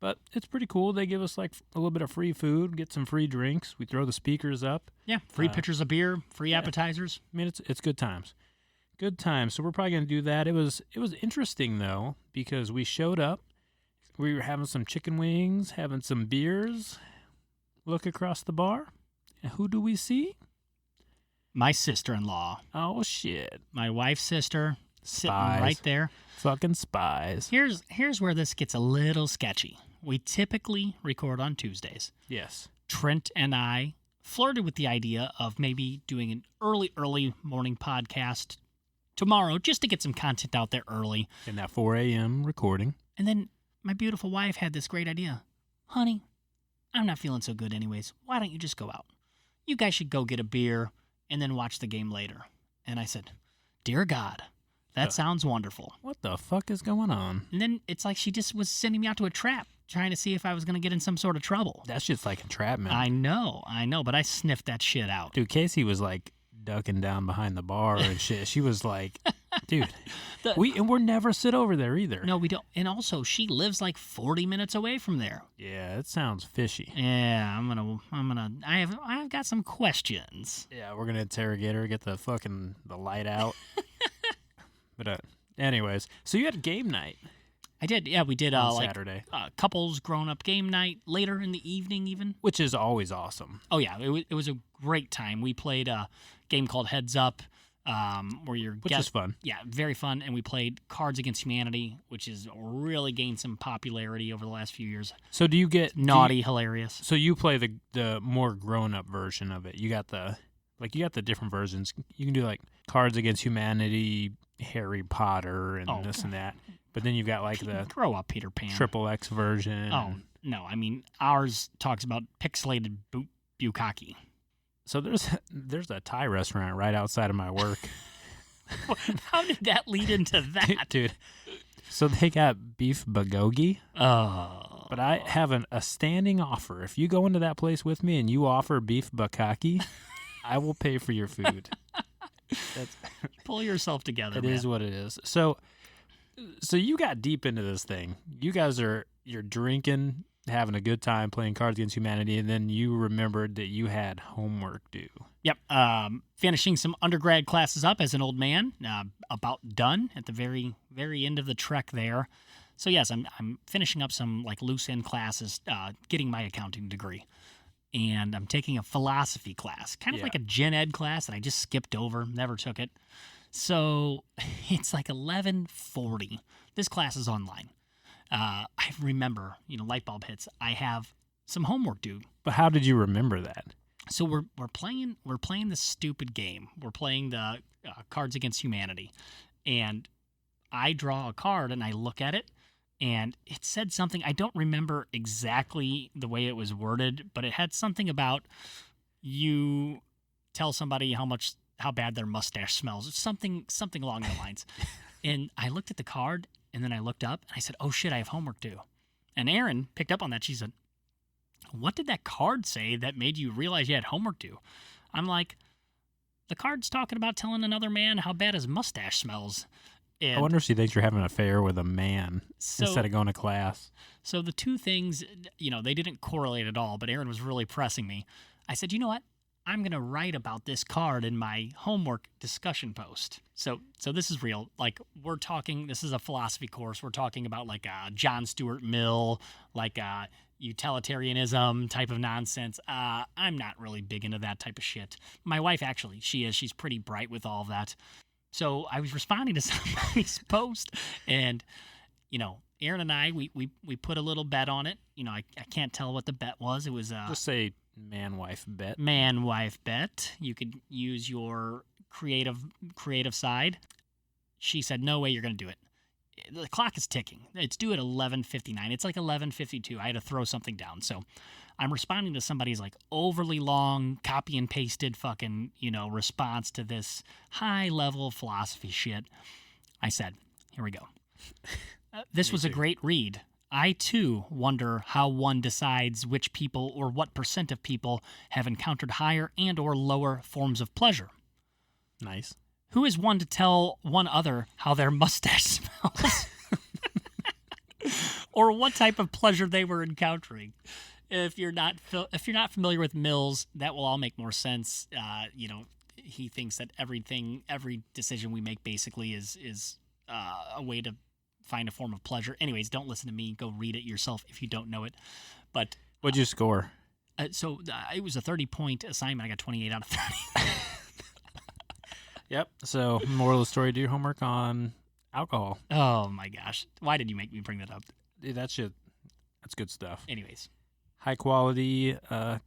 Speaker 2: But it's pretty cool. They give us like a little bit of free food, get some free drinks. We throw the speakers up.
Speaker 3: Yeah, free pitchers of beer, free appetizers.
Speaker 2: I mean, it's good times. Good times. So we're probably going to do that. It was interesting, though, because we showed up. We were having some chicken wings, having some beers. look across the bar, and who do we see?
Speaker 3: My sister-in-law,
Speaker 2: Oh, shit.
Speaker 3: my wife's sister, sitting
Speaker 2: Spies.
Speaker 3: right there.
Speaker 2: Fucking spies.
Speaker 3: Here's where this gets a little sketchy. We typically record on Tuesdays.
Speaker 2: Yes.
Speaker 3: Trent and I flirted with the idea of maybe doing an early morning podcast tomorrow just to get some content out there early.
Speaker 2: In that 4 a.m. recording.
Speaker 3: And then my beautiful wife had this great idea. Honey, I'm not feeling so good anyways. Why don't you just go out? You guys should go get a beer and then watch the game later. And I said, dear God, that sounds wonderful.
Speaker 2: What the fuck is going on?
Speaker 3: And then it's like she just was sending me out to a trap, trying to see if I was going to get in some sort of trouble.
Speaker 2: That shit's like entrapment.
Speaker 3: I know, but I sniffed that shit out.
Speaker 2: Dude, Casey was like ducking down behind the bar and shit. She was like, dude, we're never sit over there either.
Speaker 3: No, we don't. And also, she lives like 40 minutes away from there.
Speaker 2: Yeah, it sounds fishy.
Speaker 3: Yeah, I've got some questions.
Speaker 2: Yeah, we're gonna interrogate her, get the light out. But anyways, so you had game night.
Speaker 3: I did. Yeah, we did.
Speaker 2: On
Speaker 3: like
Speaker 2: Saturday,
Speaker 3: couples grown-up game night later in the evening, even.
Speaker 2: which is always awesome.
Speaker 3: Oh yeah, it was a great time. We played a game called Heads Up, where you're
Speaker 2: Which is fun.
Speaker 3: Yeah, very fun. And we played Cards Against Humanity, which has really gained some popularity over the last few years.
Speaker 2: So do you get
Speaker 3: Naughty, hilarious.
Speaker 2: So you play the more grown up version of it. You got the different versions. You can do like Cards Against Humanity, Harry Potter, and this and that. But then you've got like the
Speaker 3: Grow up, Peter Pan.
Speaker 2: Triple X version.
Speaker 3: Oh no, I mean ours talks about pixelated bukkake.
Speaker 2: So there's a Thai restaurant right outside of my work.
Speaker 3: How did that lead into that,
Speaker 2: Dude? So they got beef bulgogi.
Speaker 3: Oh.
Speaker 2: But I have a standing offer. If you go into that place with me and you offer beef bukkake, I will pay for your food.
Speaker 3: Pull yourself together.
Speaker 2: It
Speaker 3: man.
Speaker 2: is what it is. So you got deep into this thing. You guys you're drinking, having a good time playing Cards Against Humanity, and then you remembered that you had homework due.
Speaker 3: Yep. Finishing some undergrad classes up as an old man. About done at the very, very end of the trek there. So yes, I'm finishing up some like loose end classes, getting my accounting degree, and I'm taking a philosophy class, kind of like a gen ed class that I just skipped over, never took it. So it's like 11:40. This class is online. I remember, light bulb hits. I have some homework due.
Speaker 2: But how did you remember that?
Speaker 3: So we're playing this stupid game. We're playing the Cards Against Humanity, and I draw a card and I look at it, and it said something. I don't remember exactly the way it was worded, but it had something about you tell somebody how bad their mustache smells. Something along those lines. And I looked at the card, and then I looked up, and I said, oh, shit, I have homework due. And Erin picked up on that. She said, what did that card say that made you realize you had homework due? I'm like, the card's talking about telling another man how bad his mustache smells. And
Speaker 2: I wonder if she thinks you're having an affair with a man instead of going to class.
Speaker 3: So the two things, they didn't correlate at all, but Erin was really pressing me. I said, you know what? I'm going to write about this card in my homework discussion post. So this is real. Like, we're talking, this is a philosophy course. We're talking about like John Stuart Mill, like utilitarianism type of nonsense. I'm not really big into that type of shit. My wife, actually, she's pretty bright with all of that. So I was responding to somebody's post, and, Erin and I, we put a little bet on it. I can't tell what the bet was. It was
Speaker 2: Just say man-wife bet.
Speaker 3: Man-wife bet. You could use your creative side. She said, no way you're going to do it. The clock is ticking. It's due at 11:59. It's like 11:52. I had to throw something down. So I'm responding to somebody's like overly long copy and pasted fucking, response to this high-level philosophy shit. I said, here we go. This was a great read. I, too, wonder how one decides which people or what % of people have encountered higher and or lower forms of pleasure.
Speaker 2: Nice.
Speaker 3: Who is one to tell one other how their mustache smells? Or what type of pleasure they were encountering? If you're not familiar with Mills, that will all make more sense. He thinks that every decision we make basically is a way to find a form of pleasure. Anyways, don't listen to me. Go read it yourself if you don't know it. But
Speaker 2: What'd you score?
Speaker 3: It was a 30-point assignment. I got 28 out of 30.
Speaker 2: Yep. So, moral of the story, do your homework on alcohol.
Speaker 3: Oh, my gosh. Why did you make me bring that up?
Speaker 2: Dude, that's good stuff.
Speaker 3: Anyways.
Speaker 2: High quality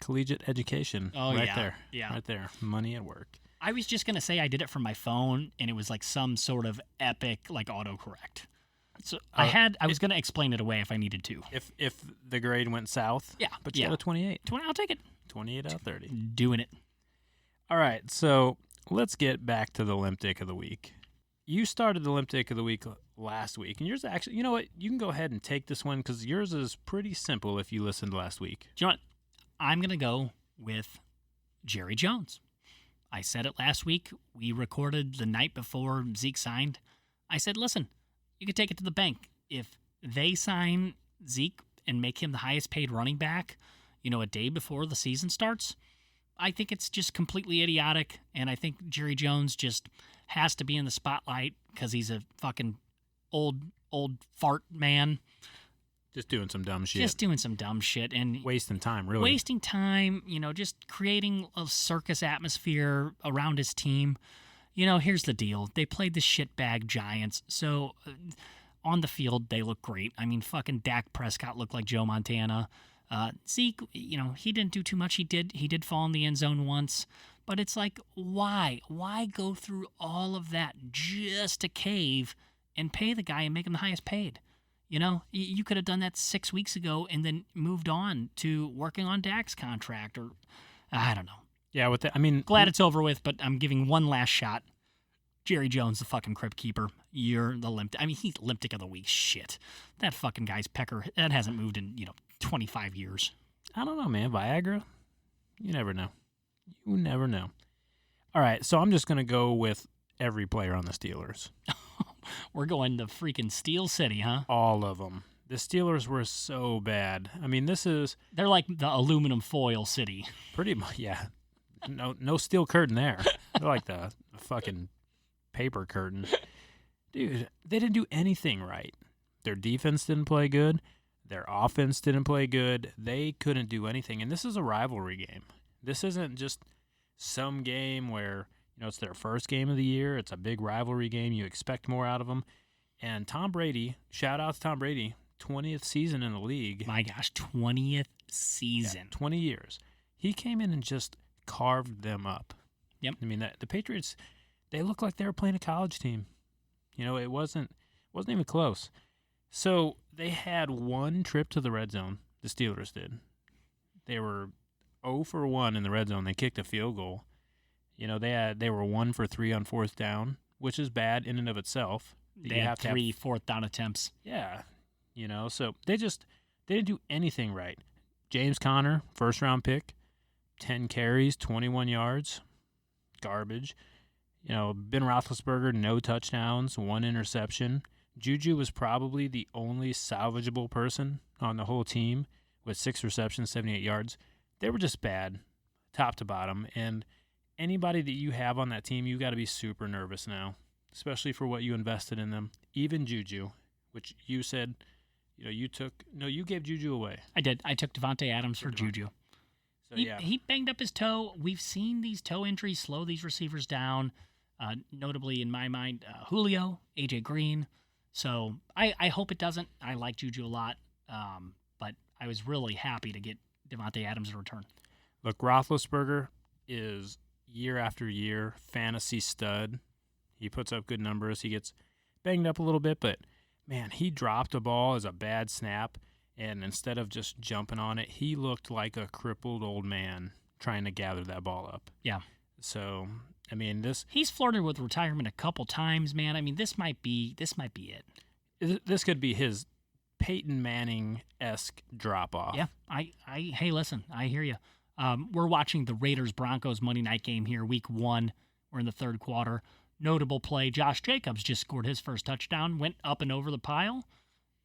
Speaker 2: collegiate education.
Speaker 3: Oh,
Speaker 2: right
Speaker 3: yeah.
Speaker 2: there.
Speaker 3: Yeah.
Speaker 2: Right there. Money at work.
Speaker 3: I was just going to say I did it from my phone, and it was like some sort of epic, like, autocorrect. So I was going to explain it away if I needed to.
Speaker 2: If the grade went south.
Speaker 3: Yeah.
Speaker 2: But you got a 28.
Speaker 3: 20, I'll take it.
Speaker 2: 28 out of 30.
Speaker 3: Doing it.
Speaker 2: All right. So let's get back to the limp dick of the week. You started the limp dick of the week last week, and yours actually, you know what? You can go ahead and take this one because yours is pretty simple if you listened last week.
Speaker 3: Do you know what? I'm going to go with Jerry Jones. I said it last week. We recorded the night before Zeke signed. I said, listen, you can take it to the bank. If they sign Zeke and make him the highest paid running back, a day before the season starts, I think it's just completely idiotic. And I think Jerry Jones just has to be in the spotlight because he's a fucking old fart man.
Speaker 2: Just doing some dumb shit.
Speaker 3: Just doing some dumb shit. And
Speaker 2: wasting time, really.
Speaker 3: Wasting time, just creating a circus atmosphere around his team. Here's the deal. They played the shitbag Giants, so on the field, they look great. I mean, fucking Dak Prescott looked like Joe Montana. Zeke, he didn't do too much. He did fall in the end zone once. But it's like, why? Why go through all of that just to cave and pay the guy and make him the highest paid? You could have done that 6 weeks ago and then moved on to working on Dak's contract, or I don't know.
Speaker 2: Yeah, with that, I mean,
Speaker 3: glad it's over with, but I'm giving one last shot. Jerry Jones, the fucking crypt keeper. You're the limp. I mean, he's limp dick of the week. Shit, that fucking guy's pecker. That hasn't moved in 25 years.
Speaker 2: I don't know, man. Viagra. You never know. You never know. All right, so I'm just gonna go with every player on the Steelers.
Speaker 3: We're going to freaking Steel City, huh?
Speaker 2: All of them. The Steelers were so bad. I mean,
Speaker 3: they're like the aluminum foil city.
Speaker 2: Pretty much, yeah. No steel curtain there. They're like the fucking paper curtain. Dude, they didn't do anything right. Their defense didn't play good. Their offense didn't play good. They couldn't do anything. And this is a rivalry game. This isn't just some game where it's their first game of the year. It's a big rivalry game. You expect more out of them. And Tom Brady, shout out to Tom Brady, 20th season in the league.
Speaker 3: My gosh, 20th season.
Speaker 2: Yeah, 20 years. He came in and just carved them up.
Speaker 3: Yep.
Speaker 2: I mean, the Patriots, they looked like they were playing a college team. It wasn't even close. So they had one trip to the red zone. The Steelers did. They were 0 for 1 in the red zone. They kicked a field goal. They were 1 for 3 on fourth down, which is bad in and of itself.
Speaker 3: They had 3 fourth down attempts.
Speaker 2: Yeah. So they didn't do anything right. James Conner, first round pick, 10 carries, 21 yards, garbage. Ben Roethlisberger, no touchdowns, 1 interception. Juju was probably the only salvageable person on the whole team with 6 receptions, 78 yards. They were just bad, top to bottom. And anybody that you have on that team, you got to be super nervous now, especially for what you invested in them. Even Juju, which you said, you gave Juju away.
Speaker 3: I did. I took Devontae Adams for Juju.
Speaker 2: So, yeah.
Speaker 3: He banged up his toe. We've seen these toe injuries slow these receivers down, notably in my mind, Julio, A.J. Green. So I hope it doesn't. I like Juju a lot, but I was really happy to get Devontae Adams in return.
Speaker 2: Look, Roethlisberger is year after year fantasy stud. He puts up good numbers. He gets banged up a little bit, but, man, he dropped a ball as a bad snap, and instead of just jumping on it, he looked like a crippled old man trying to gather that ball up.
Speaker 3: Yeah.
Speaker 2: So, I mean,
Speaker 3: he's flirted with retirement a couple times, man. I mean, this might be it.
Speaker 2: This could be his Peyton Manning-esque drop-off.
Speaker 3: Yeah. Hey, listen, I hear you. We're watching the Raiders-Broncos Monday night game here, week 1. We're in the third quarter. Notable play, Josh Jacobs just scored his first touchdown, went up and over the pile.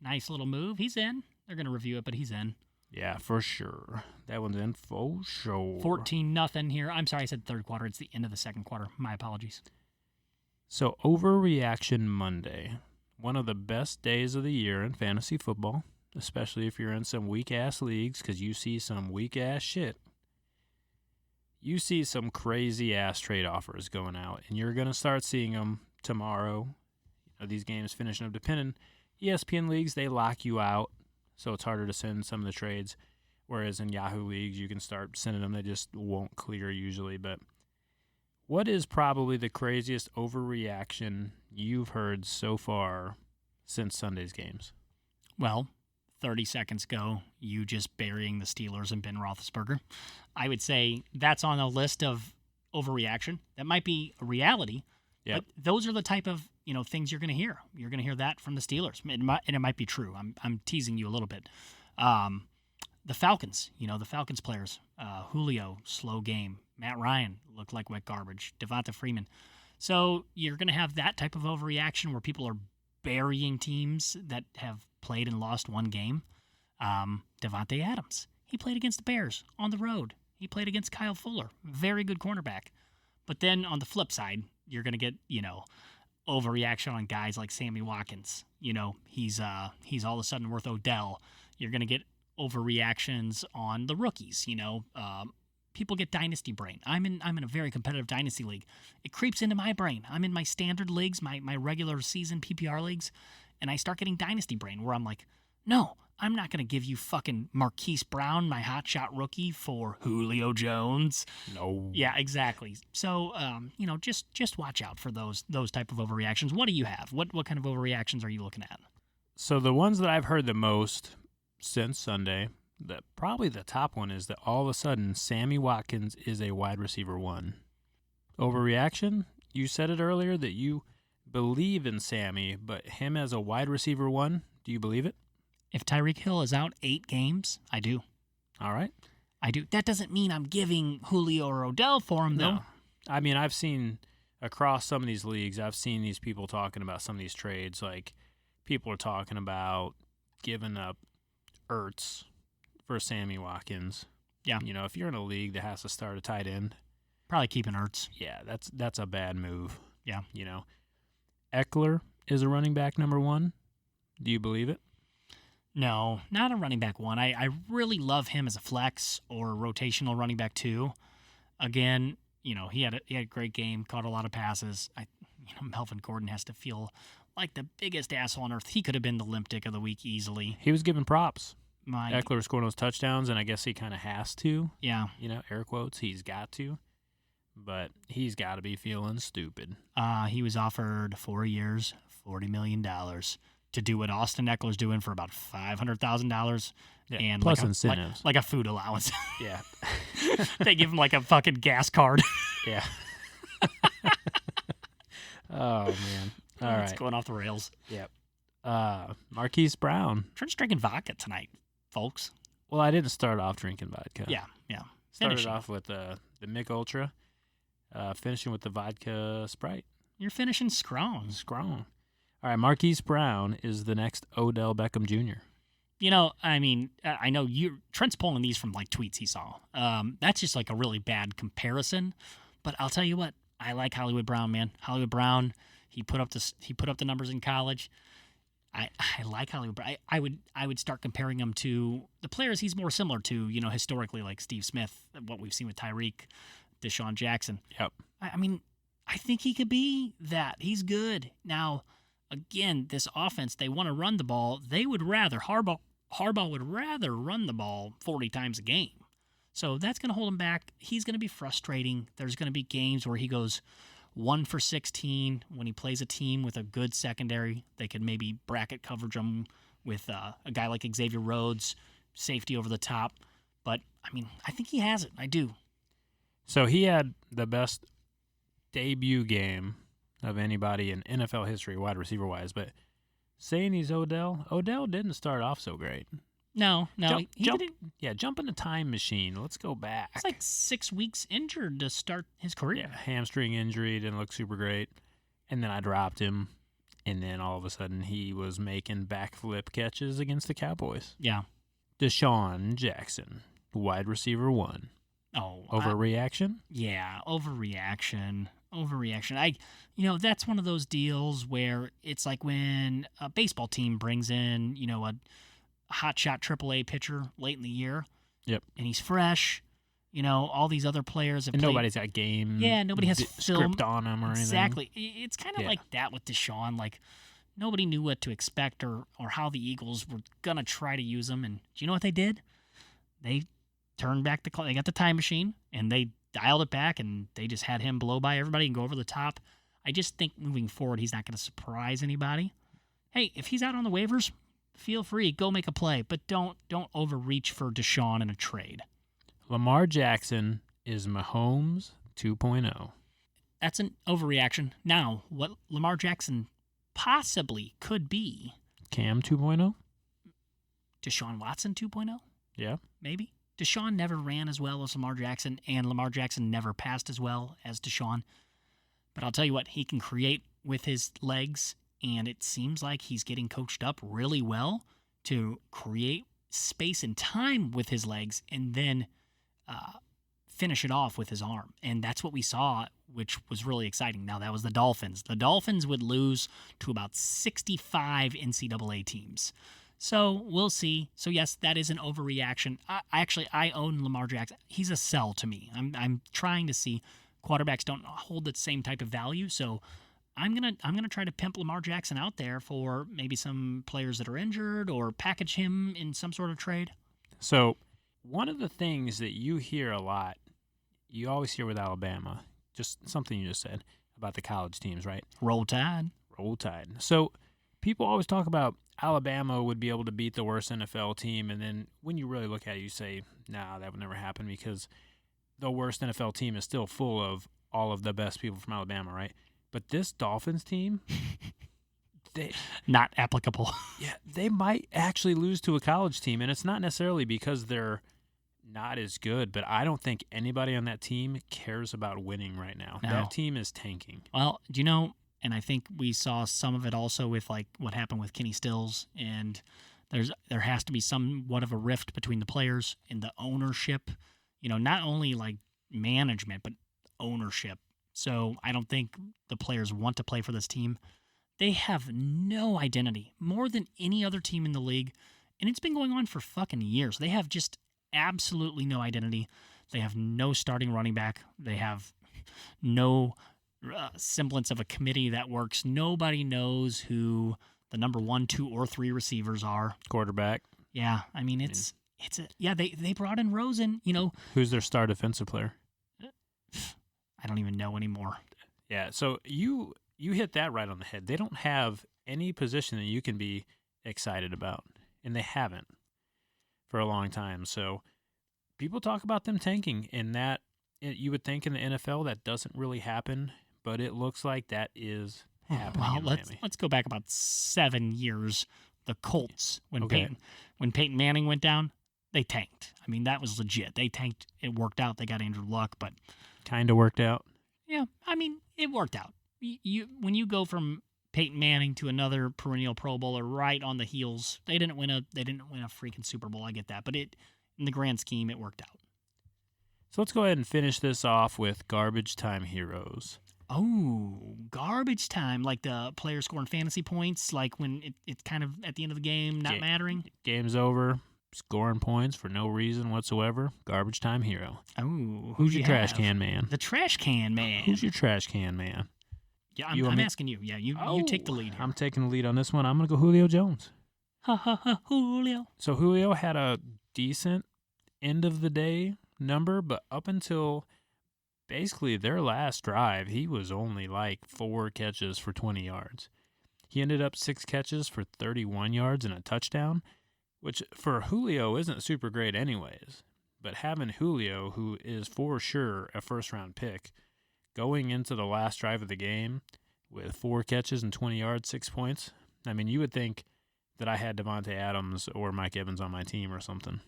Speaker 3: Nice little move. He's in. They're going to review it, but he's in.
Speaker 2: Yeah, for sure. That one's in for sure.
Speaker 3: 14-0 here. I'm sorry, I said third quarter. It's the end of the second quarter. My apologies.
Speaker 2: So, Overreaction Monday. One of the best days of the year in fantasy football. especially if you're in some weak-ass leagues, because you see some weak-ass shit. You see some crazy-ass trade offers going out, and you're going to start seeing them tomorrow. These games finishing up. Depending, ESPN leagues, they lock you out, so it's harder to send some of the trades, whereas in Yahoo leagues, you can start sending them. They just won't clear usually, but what is probably the craziest overreaction you've heard so far since Sunday's games?
Speaker 3: Well, 30 seconds ago, you just burying the Steelers and Ben Roethlisberger. I would say that's on a list of overreaction. That might be a reality,
Speaker 2: Yep.
Speaker 3: but those are the type of things you're going to hear. You're going to hear that from the Steelers, and it might be true. I'm teasing you a little bit. The Falcons, the Falcons players, Julio, slow game. Matt Ryan looked like wet garbage. Devonta Freeman. So you're going to have that type of overreaction where people are burying teams that have played and lost one game. Devontae Adams, he played against the Bears on the road. He played against Kyle Fuller, very good cornerback. But then on the flip side, you're going to get, overreaction on guys like Sammy Watkins. He's all of a sudden worth Odell. You're going to get overreactions on the rookies. People get dynasty brain. I'm in a very competitive dynasty league. It creeps into my brain. I'm in my standard leagues, my regular season PPR leagues, and I start getting dynasty brain where I'm like, no, I'm not going to give you fucking Marquise Brown, my hotshot rookie, for Julio Jones.
Speaker 2: No.
Speaker 3: Yeah, exactly. So, just watch out for those type of overreactions. What do you have? What kind of overreactions are you looking at?
Speaker 2: So the ones that I've heard the most since Sunday, probably the top one is that all of a sudden Sammy Watkins is a wide receiver 1. Overreaction? You said it earlier that you believe in Sammy, but him as a wide receiver 1, do you believe it?
Speaker 3: If Tyreek Hill is out 8 games, I do.
Speaker 2: All right.
Speaker 3: I do. That doesn't mean I'm giving Julio or Odell for him, though.
Speaker 2: No. I mean, I've seen across some of these leagues, I've seen these people talking about some of these trades. Like, people are talking about giving up Ertz for Sammy Watkins.
Speaker 3: Yeah.
Speaker 2: If you're in a league that has to start a tight end,
Speaker 3: Probably keeping Ertz.
Speaker 2: yeah, that's a bad move.
Speaker 3: Yeah.
Speaker 2: Eckler is a running back number 1. Do you believe it?
Speaker 3: No, not a running back 1. I really love him as a flex or rotational running back 2. Again, he had a great game, caught a lot of passes. Melvin Gordon has to feel like the biggest asshole on earth. He could have been the limp dick of the week easily.
Speaker 2: He was given props.
Speaker 3: My
Speaker 2: Eckler scoring those touchdowns, and I guess he kind of has to.
Speaker 3: Yeah.
Speaker 2: Air quotes, he's got to. But he's got to be feeling stupid.
Speaker 3: He was offered 4 years, $40 million to do what Austin Eckler's doing for about $500,000.
Speaker 2: Yeah,
Speaker 3: and
Speaker 2: plus
Speaker 3: like
Speaker 2: incentives.
Speaker 3: like a food allowance.
Speaker 2: Yeah.
Speaker 3: They give him like a fucking gas card.
Speaker 2: Yeah. Oh, man. All
Speaker 3: It's
Speaker 2: right.
Speaker 3: going off the rails.
Speaker 2: Yep. Marquise Brown.
Speaker 3: Trent's drinking vodka tonight, folks.
Speaker 2: Well, I didn't start off drinking vodka.
Speaker 3: Yeah.
Speaker 2: Started
Speaker 3: finishing.
Speaker 2: off with the Mick Ultra, finishing with the vodka Sprite.
Speaker 3: You're finishing strong.
Speaker 2: Strong. All right, Marquise Brown is the next Odell Beckham Jr.
Speaker 3: I know Trent's pulling these from like tweets he saw. That's just like a really bad comparison. But I'll tell you what, I like Hollywood Brown, man. Hollywood Brown, he put up the numbers in college. I like Hollywood Brown. I would start comparing him to the players he's more similar to, historically, like Steve Smith, what we've seen with Tyreek, Deshaun Jackson.
Speaker 2: Yep.
Speaker 3: I think he could be that. He's good. Now, again, this offense, they want to run the ball. Harbaugh would rather run the ball 40 times a game. So that's going to hold him back. He's going to be frustrating. There's going to be games where he goes 1 for 16 when he plays a team with a good secondary. They could maybe bracket coverage him with a guy like Xavier Rhodes, safety over the top. But, I think he has it. I do.
Speaker 2: So he had the best debut game of anybody in NFL history, wide receiver-wise. But saying he's Odell didn't start off so great.
Speaker 3: No.
Speaker 2: Jump in the time machine. Let's go back.
Speaker 3: It's like 6 weeks injured to start his career.
Speaker 2: Yeah, hamstring injury, didn't look super great. And then I dropped him, and then all of a sudden he was making backflip catches against the Cowboys.
Speaker 3: Yeah.
Speaker 2: Deshaun Jackson, wide receiver 1.
Speaker 3: Oh.
Speaker 2: Overreaction?
Speaker 3: Yeah, overreaction. That's one of those deals where it's like when a baseball team brings in, a hotshot AAA pitcher late in the year.
Speaker 2: Yep.
Speaker 3: And he's fresh. All these other players have
Speaker 2: And
Speaker 3: played.
Speaker 2: nobody's got game.
Speaker 3: Yeah, nobody has film.
Speaker 2: script on them or anything.
Speaker 3: Exactly. It's kind of like that with Deshaun. Like, nobody knew what to expect or how the Eagles were going to try to use him. And do you know what they did? They turned back the clock. They got the time machine, and they dialed it back, and they just had him blow by everybody and go over the top. I just think moving forward, he's not going to surprise anybody. Hey, if he's out on the waivers, feel free. Go make a play. But don't overreach for Deshaun in a trade.
Speaker 2: Lamar Jackson is Mahomes 2.0.
Speaker 3: That's an overreaction. Now, what Lamar Jackson possibly could be.
Speaker 2: Cam 2.0?
Speaker 3: Deshaun Watson 2.0?
Speaker 2: Yeah.
Speaker 3: Maybe. Deshaun never ran as well as Lamar Jackson, and Lamar Jackson never passed as well as Deshaun. But I'll tell you what, he can create with his legs, and it seems like he's getting coached up really well to create space and time with his legs and then finish it off with his arm. And that's what we saw, which was really exciting. Now, that was the Dolphins. The Dolphins would lose to about 65 NCAA teams. So we'll see. So, yes, that is an overreaction. I own Lamar Jackson. He's a sell to me. I'm trying to see. Quarterbacks don't hold the same type of value, so I'm gonna try to pimp Lamar Jackson out there for maybe some players that are injured or package him in some sort of trade.
Speaker 2: So one of the things that you hear a lot, you always hear with Alabama, just something you just said about the college teams, right?
Speaker 3: Roll Tide.
Speaker 2: Roll Tide. So people always talk about Alabama would be able to beat the worst NFL team, and then when you really look at it, you say, nah, that would never happen because the worst NFL team is still full of all of the best people from Alabama, right? But this Dolphins team, they
Speaker 3: not applicable.
Speaker 2: Yeah, they might actually lose to a college team, and it's not necessarily because they're not as good, but I don't think anybody on that team cares about winning right now.
Speaker 3: No.
Speaker 2: That team is tanking.
Speaker 3: Well, do you know, and I think we saw some of it also with like what happened with Kenny Stills, and there has to be somewhat of a rift between the players and the ownership. Not only like management, but ownership. So I don't think the players want to play for this team. They have no identity, more than any other team in the league. And it's been going on for fucking years. They have just absolutely no identity. They have no starting running back. They have no semblance of a committee that works. Nobody knows who the number 1, 2, or 3 receivers are.
Speaker 2: Quarterback.
Speaker 3: Yeah, I mean, they brought in Rosen,
Speaker 2: Who's their star defensive player?
Speaker 3: I don't even know anymore.
Speaker 2: Yeah, so you hit that right on the head. They don't have any position that you can be excited about, and they haven't for a long time. So people talk about them tanking, and that you would think in the NFL that doesn't really happen, but it looks like that is happening in Miami.
Speaker 3: Let's go back about 7 years. The Colts, when Peyton Manning went down, they tanked. I mean, that was legit. They tanked. It worked out. They got Andrew Luck, but
Speaker 2: kind of worked out.
Speaker 3: Yeah, I mean, it worked out. When you go from Peyton Manning to another perennial Pro Bowler right on the heels, they didn't win a freaking Super Bowl. I get that, but in the grand scheme, it worked out.
Speaker 2: So let's go ahead and finish this off with garbage time heroes.
Speaker 3: Oh, garbage time, like the player scoring fantasy points, like when it's kind of at the end of the game, not mattering.
Speaker 2: Game's over, scoring points for no reason whatsoever. Garbage time hero.
Speaker 3: Oh,
Speaker 2: who's your trash can man?
Speaker 3: The trash can man.
Speaker 2: Who's your trash can man?
Speaker 3: Yeah, I'm asking you. Yeah, you take the lead here.
Speaker 2: I'm taking the lead on this one. I'm going to go Julio Jones.
Speaker 3: Ha ha ha, Julio.
Speaker 2: So Julio had a decent end of the day number, but up until basically their last drive, he was only like 4 catches for 20 yards. He ended up 6 catches for 31 yards and a touchdown, which for Julio isn't super great anyways. But having Julio, who is for sure a first-round pick, going into the last drive of the game with 4 catches and 20 yards, 6 points, I mean, you would think that I had Devontae Adams or Mike Evans on my team or something.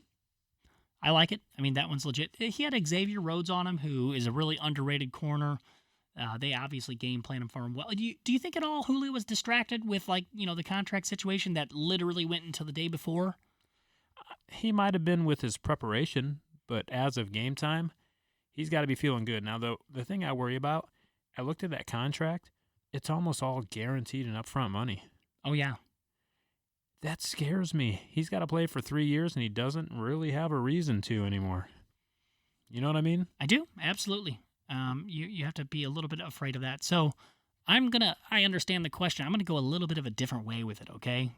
Speaker 3: I like it. I mean, that one's legit. He had Xavier Rhodes on him, who is a really underrated corner. They obviously game plan him for him well. Do you think at all Julio was distracted with, the contract situation that literally went until the day before?
Speaker 2: He might have been with his preparation, but as of game time, he's got to be feeling good. Now, the thing I worry about, I looked at that contract. It's almost all guaranteed and upfront money.
Speaker 3: Oh, yeah.
Speaker 2: that scares me. He's got to play for 3 years, and he doesn't really have a reason to anymore. You know what I mean?
Speaker 3: I do, absolutely. You have to be a little bit afraid of that. So I understand the question. I'm gonna go a little bit of a different way with it. Okay,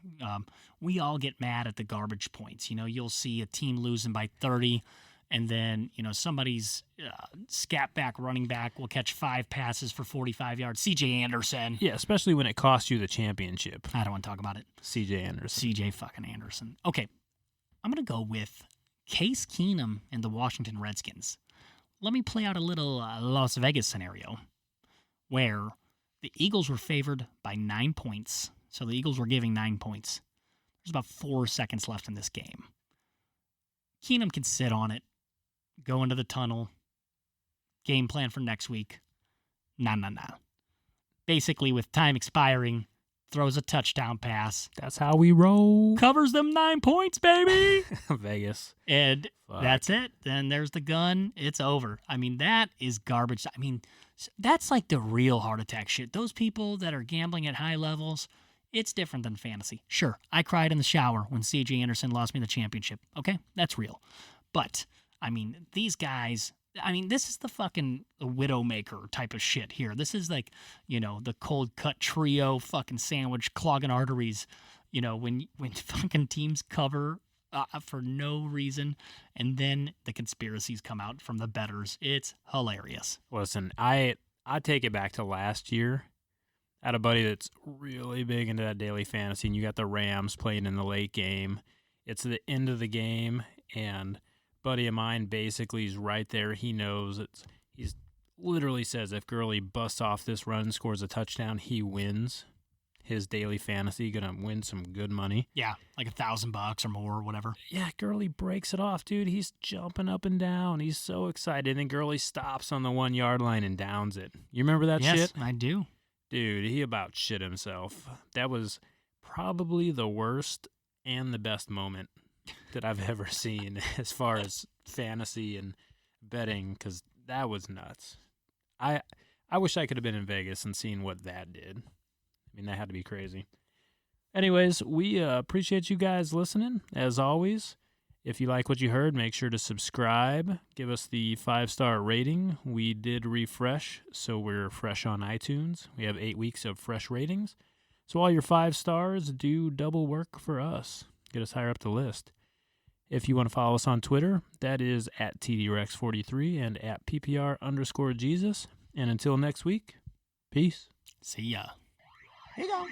Speaker 3: we all get mad at the garbage points. You'll see a team losing by 30, and then somebody's scat back running back will catch 5 passes for 45 yards. C.J. Anderson.
Speaker 2: Yeah, especially when it costs you the championship.
Speaker 3: I don't want to talk about it.
Speaker 2: C.J. Anderson.
Speaker 3: C.J. fucking Anderson. Okay, I'm gonna go with Case Keenum and the Washington Redskins. Let me play out a little Las Vegas scenario where the Eagles were favored by 9 points. So the Eagles were giving 9 points. There's about 4 seconds left in this game. Keenum can sit on it, go into the tunnel, game plan for next week. Nah. Basically, with time expiring, throws a touchdown pass.
Speaker 2: That's how we roll.
Speaker 3: Covers them 9 points, baby.
Speaker 2: Vegas.
Speaker 3: And
Speaker 2: Fuck.
Speaker 3: That's it. Then there's the gun. It's over. I mean, that is garbage. I mean, that's like the real heart attack shit. Those people that are gambling at high levels, it's different than fantasy. Sure, I cried in the shower when C.J. Anderson lost me the championship. Okay, that's real. But, I mean, these guys, this is the fucking Widowmaker type of shit here. This is like, the cold cut trio fucking sandwich clogging arteries. When fucking teams cover for no reason, and then the conspiracies come out from the bettors. It's hilarious.
Speaker 2: Listen, I take it back to last year. I had a buddy that's really big into that daily fantasy, and you got the Rams playing in the late game. It's the end of the game, and buddy of mine basically is right there. He knows he's literally says if Gurley busts off this run and scores a touchdown, he wins his daily fantasy, gonna win some good money.
Speaker 3: Yeah, like $1,000 or more or whatever.
Speaker 2: Yeah, Gurley breaks it off, dude. He's jumping up and down. He's so excited. And then Gurley stops on the 1 yard line and downs it. You remember that shit?
Speaker 3: Yes, I do.
Speaker 2: Dude, he about shit himself. That was probably the worst and the best moment that I've ever seen as far as fantasy and betting, because that was nuts. I wish I could have been in Vegas and seen what that did. That had to be crazy. Anyways, we appreciate you guys listening. As always, if you like what you heard, make sure to subscribe. Give us the 5-star rating. We did refresh, so we're fresh on iTunes. We have 8 weeks of fresh ratings. So all your 5 stars do double work for us. Get us higher up the list. If you want to follow us on Twitter, that is at TDRex43 and at PPR_Jesus. And until next week, peace.
Speaker 3: See ya.
Speaker 4: Here you go.